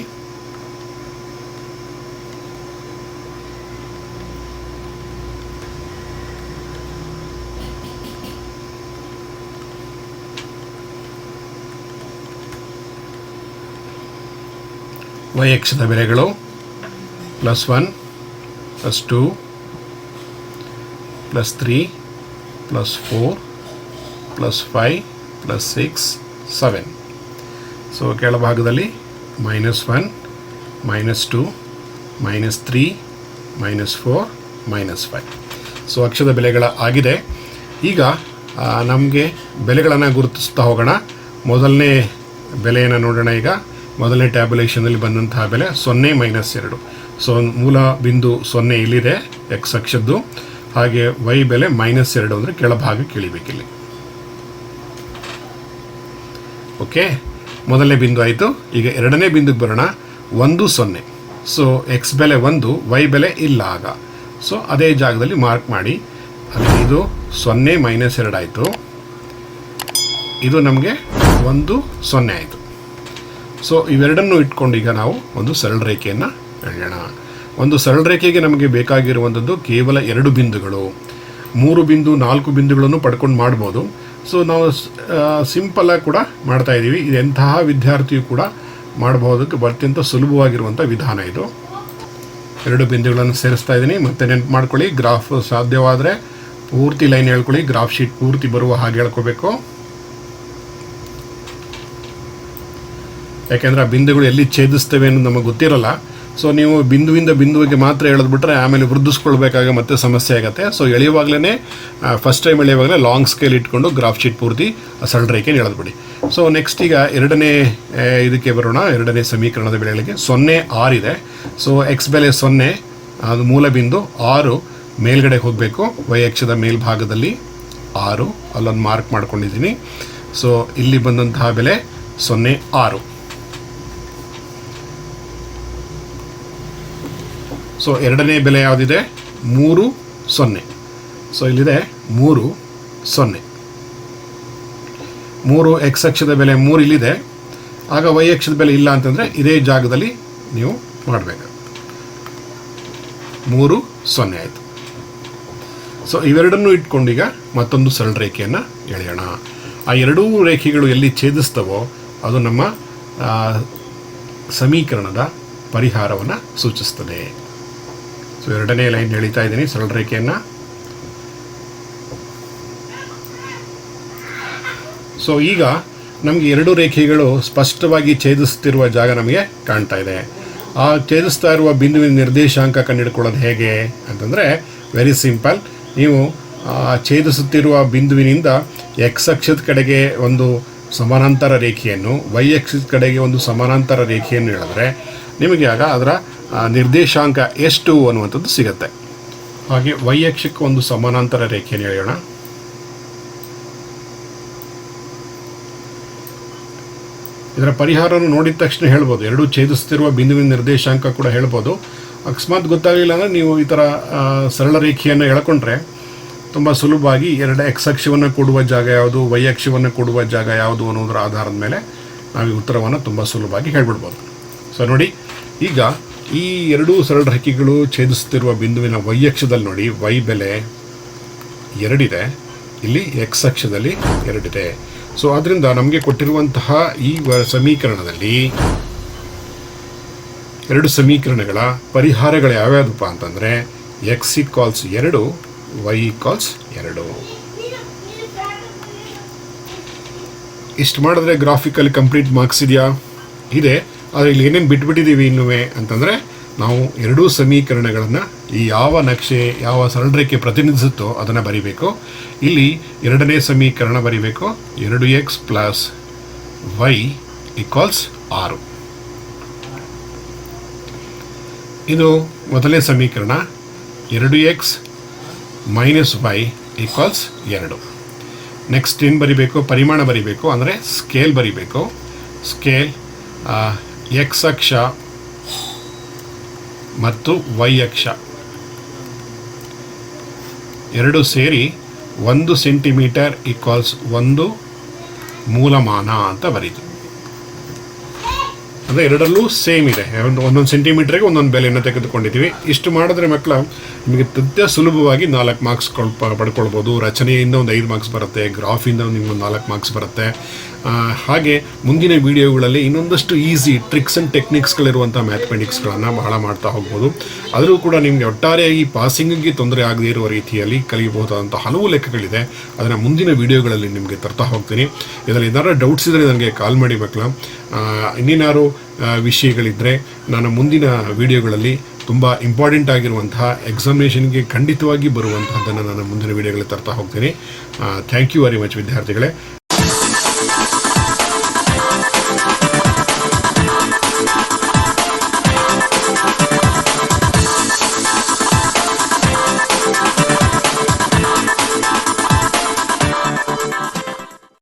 ವೈ ಅಕ್ಷದ ಬೆಲೆಗಳು +1 +2 +3 +4 +5 +6 7. ಸೊ ಕೆಳಭಾಗದಲ್ಲಿ -1 -2 -3 -4 -5. ಸೊ ಅಕ್ಷದ ಬೆಲೆಗಳ ಆಗಿದೆ. ಈಗ ನಮಗೆ ಬೆಲೆಗಳನ್ನು ಗುರುತಿಸ್ತಾ ಹೋಗೋಣ. ಮೊದಲನೇ ಬೆಲೆಯನ್ನು ನೋಡೋಣ. ಈಗ ಮೊದಲನೇ ಟ್ಯಾಬ್ಯುಲೇಷನಲ್ಲಿ ಬಂದಂತಹ ಬೆಲೆ 0 -2. ಸೊ ಮೂಲ ಬಿಂದು 0 ಇಲ್ಲಿದೆ ಎಕ್ಸ್ ಅಕ್ಷದ್ದು, ಹಾಗೆ ವೈ ಬೆಲೆ -2 ಅಂದರೆ ಕೆಳಭಾಗಕ್ಕೆ ಇಳಿಬೇಕಿಲ್ಲಿ. ಓಕೆ, ಮೊದಲನೇ ಬಿಂದು ಆಯಿತು. ಈಗ ಎರಡನೇ ಬಿಂದುಗೆ ಬರೋಣ. 1 0. ಸೊ ಎಕ್ಸ್ ಬೆಲೆ 1, ವೈ ಬೆಲೆ ಇಲ್ಲ ಆಗ. ಸೊ ಅದೇ ಜಾಗದಲ್ಲಿ ಮಾರ್ಕ್ ಮಾಡಿ. ಅಲ್ಲಿ ಇದು 0 -2 ಆಯಿತು. ಇದು ನಮಗೆ 1 0 ಆಯಿತು. ಸೊ ಇವೆರಡನ್ನು ಇಟ್ಕೊಂಡು ಈಗ ನಾವು ಒಂದು ಸರಳ ರೇಖೆಯನ್ನು ಎಳೆಯೋಣ. ಒಂದು ಸರಳ ರೇಖೆಗೆ ನಮಗೆ ಬೇಕಾಗಿರುವಂಥದ್ದು ಕೇವಲ 2 ಬಿಂದುಗಳು. 3 ಬಿಂದು 4 ಬಿಂದುಗಳನ್ನು ಪಡ್ಕೊಂಡು ಮಾಡ್ಬೋದು. ಸೊ ನಾವು ಸಿಂಪಲಾಗಿ ಕೂಡ ಮಾಡ್ತಾ ಇದ್ದೀವಿ. ಇದು ಎಂತಹ ವಿದ್ಯಾರ್ಥಿಯು ಕೂಡ ಮಾಡಬಹುದಕ್ಕೆ ಅತ್ಯಂತ ಸುಲಭವಾಗಿರುವಂಥ ವಿಧಾನ ಇದು. 2 ಬಿಂದುಗಳನ್ನು ಸೇರಿಸ್ತಾ ಇದ್ದೀನಿ. ಮತ್ತೆ ನೆನಪು ಮಾಡ್ಕೊಳ್ಳಿ, ಗ್ರಾಫ್ ಸಾಧ್ಯವಾದರೆ ಪೂರ್ತಿ ಲೈನ್ ಹೇಳ್ಕೊಳ್ಳಿ. ಗ್ರಾಫ್ ಶೀಟ್ ಪೂರ್ತಿ ಬರುವ ಹಾಗೆ ಹೇಳ್ಕೋಬೇಕು. ಯಾಕೆಂದರೆ ಆ ಬಿಂದುಗಳು ಎಲ್ಲಿ ಛೇದಿಸ್ತವೆ ಅನ್ನೋದು ನಮಗೆ ಗೊತ್ತಿರಲ್ಲ. ಸೊ ನೀವು ಬಿಂದುವಿಂದ ಬಿಂದುವಿಗೆ ಮಾತ್ರ ಎಳೆದ್ಬಿಟ್ರೆ ಆಮೇಲೆ ವೃದ್ಧಿಸ್ಕೊಳ್ಬೇಕಾಗ ಮತ್ತೆ ಸಮಸ್ಯೆ ಆಗುತ್ತೆ. ಸೊ ಎಳೆಯುವಾಗಲೇ ಫಸ್ಟ್ ಟೈಮ್ ಎಳೆಯುವಾಗಲೇ ಲಾಂಗ್ ಸ್ಕೇಲ್ ಇಟ್ಕೊಂಡು ಗ್ರಾಫ್ ಶೀಟ್ ಪೂರ್ತಿ ಸರಳ ರೇಖೆನ ಎಳೆದ್ಬಿಡಿ. ಸೊ ನೆಕ್ಸ್ಟ್ ಈಗ ಎರಡನೇ ಇದಕ್ಕೆ ಬರೋಣ. ಎರಡನೇ ಸಮೀಕರಣದ ಬೆಲೆಗಳಿಗೆ 0 6 ಇದೆ. ಸೊ ಎಕ್ಸ್ ಬೆಲೆ 0, ಅದು ಮೂಲ ಬಿಂದು 6 ಮೇಲ್ಗಡೆ ಹೋಗಬೇಕು. ವೈ ಅಕ್ಷದ ಮೇಲ್ಭಾಗದಲ್ಲಿ 6 ಅಲ್ಲೊಂದು ಮಾರ್ಕ್ ಮಾಡ್ಕೊಂಡಿದ್ದೀನಿ. ಸೊ ಇಲ್ಲಿ ಬಂದಂತಹ ಬೆಲೆ 0 6. ಸೊ ಎರಡನೇ ಬೆಲೆ ಯಾವುದಿದೆ? 3 0. ಸೊ ಇಲ್ಲಿದೆ 3 0. 3 ಎಕ್ಸ್ ಅಕ್ಷದ ಬೆಲೆ 3 ಇಲ್ಲಿದೆ. ಆಗ ವೈ ಅಕ್ಷದ ಬೆಲೆ ಇಲ್ಲ ಅಂತಂದರೆ ಇದೇ ಜಾಗದಲ್ಲಿ ನೀವು ಮಾಡಬೇಕು. 3 0 ಆಯಿತು. ಸೊ ಇವೆರಡನ್ನು ಇಟ್ಕೊಂಡೀಗ ಮತ್ತೊಂದು ಸರಳ ರೇಖೆಯನ್ನು ಎಳೆಯೋಣ. ಆ ಎರಡೂ ರೇಖೆಗಳು ಎಲ್ಲಿ ಛೇದಿಸ್ತವೋ ಅದು ನಮ್ಮ ಸಮೀಕರಣದ ಪರಿಹಾರವನ್ನು ಸೂಚಿಸ್ತದೆ. ಸೊ ಎರಡನೇ ಲೈನ್ ಎಳಿತಾ ಇದ್ದೀನಿ ಸರಳ ರೇಖೆಯನ್ನು. ಸೊ ಈಗ ನಮಗೆ 2 ರೇಖೆಗಳು ಸ್ಪಷ್ಟವಾಗಿ ಛೇದಿಸ್ತಿರುವ ಜಾಗ ನಮಗೆ ಕಾಣ್ತಾ ಇದೆ. ಆ ಛೇದಿಸ್ತಾ ಇರುವ ಬಿಂದುವಿನ ನಿರ್ದೇಶಾಂಕ ಕಂಡುಹಿಡ್ಕೊಳ್ಳೋದು ಹೇಗೆ ಅಂತಂದರೆ ವೆರಿ ಸಿಂಪಲ್. ನೀವು ಛೇದಿಸುತ್ತಿರುವ ಬಿಂದುವಿನಿಂದ ಎಕ್ಸ್ ಅಕ್ಷದ ಕಡೆಗೆ ಒಂದು ಸಮಾನಾಂತರ ರೇಖೆಯನ್ನು, ವೈ ಅಕ್ಷದ ಕಡೆಗೆ ಒಂದು ಸಮಾನಾಂತರ ರೇಖೆಯನ್ನು ಎಳೆದ್ರೆ ನಿಮಗೆ ಆಗ ಅದರ ನಿರ್ದೇಶಾಂಕ ಎಷ್ಟು ಅನ್ನುವಂಥದ್ದು ಸಿಗುತ್ತೆ. ಹಾಗೆ ವೈ ಅಕ್ಷಕ್ಕೆ ಒಂದು ಸಮಾನಾಂತರ ರೇಖೆಯನ್ನು ಎಳೆಯೋಣ. ಇದರ ಪರಿಹಾರವನ್ನು ನೋಡಿದ ತಕ್ಷಣ ಹೇಳ್ಬೋದು. ಎರಡೂ ಛೇದಿಸ್ತಿರುವ ಬಿಂದುವಿನ ನಿರ್ದೇಶಾಂಕ ಕೂಡ ಹೇಳ್ಬೋದು. ಅಕಸ್ಮಾತ್ ಗೊತ್ತಾಗಲಿಲ್ಲ ಅಂದರೆ ನೀವು ಈ ಥರ ಸರಳ ರೇಖೆಯನ್ನು ಎಳ್ಕೊಂಡ್ರೆ ತುಂಬ ಸುಲಭವಾಗಿ ಎರಡು ಎಕ್ಸ್ ಅಕ್ಷವನ್ನು ಕೊಡುವ ಜಾಗ ಯಾವುದು, ವೈ ಅಕ್ಷವನ್ನು ಕೊಡುವ ಜಾಗ ಯಾವುದು ಅನ್ನೋದರ ಆಧಾರದ ಮೇಲೆ ನಾವು ಈ ಉತ್ತರವನ್ನು ತುಂಬ ಸುಲಭವಾಗಿ ಹೇಳ್ಬಿಡ್ಬೋದು. ಸೊ ನೋಡಿ, ಈಗ ಈ ಎರಡೂ ಸರಳ ರೇಖೆಗಳು ಛೇದಿಸುತ್ತಿರುವ ಬಿಂದುವಿನ ವೈ ಅಕ್ಷದಲ್ಲಿ ನೋಡಿ, ವೈ ಬೆಲೆ 2 ಇದೆ, ಇಲ್ಲಿ ಎಕ್ಸ್ ಅಕ್ಷದಲ್ಲಿ 2 ಇದೆ. ಸೊ ಆದ್ದರಿಂದ ನಮಗೆ ಕೊಟ್ಟಿರುವಂತಹ ಈ ಸಮೀಕರಣದಲ್ಲಿ 2 ಸಮೀಕರಣಗಳ ಪರಿಹಾರಗಳು ಯಾವ್ಯಾವುದಪ್ಪ ಅಂತಂದರೆ ಎಕ್ಸ್ ಈಕ್ವಾಲ್ಸ್ 2, ವೈ ಈಕ್ವಾಲ್ಸ್ 2. ಇಷ್ಟು ಮಾಡಿದ್ರೆ ಗ್ರಾಫಿಕಲ್ ಕಂಪ್ಲೀಟ್ ಮಾರ್ಕ್ಸ್ ಇದೆಯಾ? ಇದೆ. ಆದರೆ ಇಲ್ಲಿ ಏನೇನು ಬಿಟ್ಬಿಟ್ಟಿದ್ದೀವಿ ಇನ್ನುವೇ ಅಂತಂದರೆ, ನಾವು ಎರಡೂ ಸಮೀಕರಣಗಳನ್ನು ಈ ಯಾವ ನಕ್ಷೆ, ಯಾವ ಸರಳ ರೇಖೆ ಪ್ರತಿನಿಧಿಸುತ್ತೋ ಅದನ್ನು ಬರಿಬೇಕು. ಇಲ್ಲಿ ಎರಡನೇ ಸಮೀಕರಣ ಬರಿಬೇಕು, 2x ಪ್ಲಸ್ ವೈ ಈಕ್ವಲ್ಸ್ 6. ಇದು ಮೊದಲನೇ ಸಮೀಕರಣ, 2x minus Y equals 2. Next ಏನು ಬರಿಬೇಕು? ಪರಿಮಾಣ ಬರಿಬೇಕು, ಅಂದರೆ ಸ್ಕೇಲ್ ಬರಿಬೇಕು. ಸ್ಕೇಲ್ ಎಕ್ಸ್ ಅಕ್ಷ ಮತ್ತು y ಅಕ್ಷ ಎರಡು ಸೇರಿ 1 ಸೆಂಟಿಮೀಟರ್ ಈಕ್ವಲ್ಸ್ 1 ಮೂಲಮಾನ ಅಂತ ಬರೀತು. ಅಂದರೆ ಎರಡರಲ್ಲೂ ಸೇಮ್ ಇದೆ, ಒಂದೊಂದು ಸೆಂಟಿಮೀಟ್ರಿಗೆ ಒಂದೊಂದು ಬೆಲೆಯನ್ನು ತೆಗೆದುಕೊಂಡಿದ್ದೀವಿ. ಇಷ್ಟು ಮಾಡಿದ್ರೆ ಮಕ್ಕಳ ನಿಮಗೆ ಅತ್ಯಂತ ಸುಲಭವಾಗಿ 4 ಮಾರ್ಕ್ಸ್ ಪಡ್ಕೊಳ್ಬೋದು. ರಚನೆಯಿಂದ ಒಂದು 5 ಮಾರ್ಕ್ಸ್ ಬರುತ್ತೆ, ಗ್ರಾಫಿಂದ ನಿಮ್ಗೊಂದು 4 ಮಾರ್ಕ್ಸ್ ಬರುತ್ತೆ. ಹಾಗೆ ಮುಂದಿನ ವಿಡಿಯೋಗಳಲ್ಲಿ ಇನ್ನೊಂದಷ್ಟು ಈಸಿ ಟ್ರಿಕ್ಸ್ ಆ್ಯಂಡ್ ಟೆಕ್ನಿಕ್ಸ್ಗಳಿರುವಂಥ ಮ್ಯಾಥಮೆಟಿಕ್ಸ್ಗಳನ್ನು ಬಹಳ ಮಾಡ್ತಾ ಹೋಗ್ಬೋದು. ಆದರೂ ಕೂಡ ನಿಮಗೆ ಒಟ್ಟಾರೆಯಾಗಿ ಪಾಸಿಂಗಿಗೆ ತೊಂದರೆ ಆಗದೇ ಇರುವ ರೀತಿಯಲ್ಲಿ ಕಲಿಯಬಹುದಾದಂಥ ಹಲವು ಲೆಕ್ಕಗಳಿದೆ. ಅದನ್ನು ಮುಂದಿನ ವಿಡಿಯೋಗಳಲ್ಲಿ ನಿಮಗೆ ತರ್ತಾ ಹೋಗ್ತೀನಿ. ಇದರಲ್ಲಿ ಏನಾದ್ರು ಡೌಟ್ಸ್ ಇದ್ದರೆ ನನಗೆ ಕಾಲ್ ಮಾಡಿ ಮಕ್ಕಳ. ಇನ್ನೇನಾದ್ರು ವಿಷಯಗಳಿದ್ದರೆ ನಾನು ಮುಂದಿನ ವಿಡಿಯೋಗಳಲ್ಲಿ ತುಂಬ ಇಂಪಾರ್ಟೆಂಟ್ ಆಗಿರುವಂತಹ ಎಕ್ಸಾಮಿನೇಷನ್ಗೆ ಖಂಡಿತವಾಗಿ ಬರುವಂತಹದ್ದನ್ನು ನಾನು ಮುಂದಿನ ವಿಡಿಯೋಗಳಲ್ಲಿ ತರ್ತಾ ಹೋಗ್ತೀನಿ. ಥ್ಯಾಂಕ್ ಯು ವೆರಿ ಮಚ್ ವಿದ್ಯಾರ್ಥಿಗಳೇ.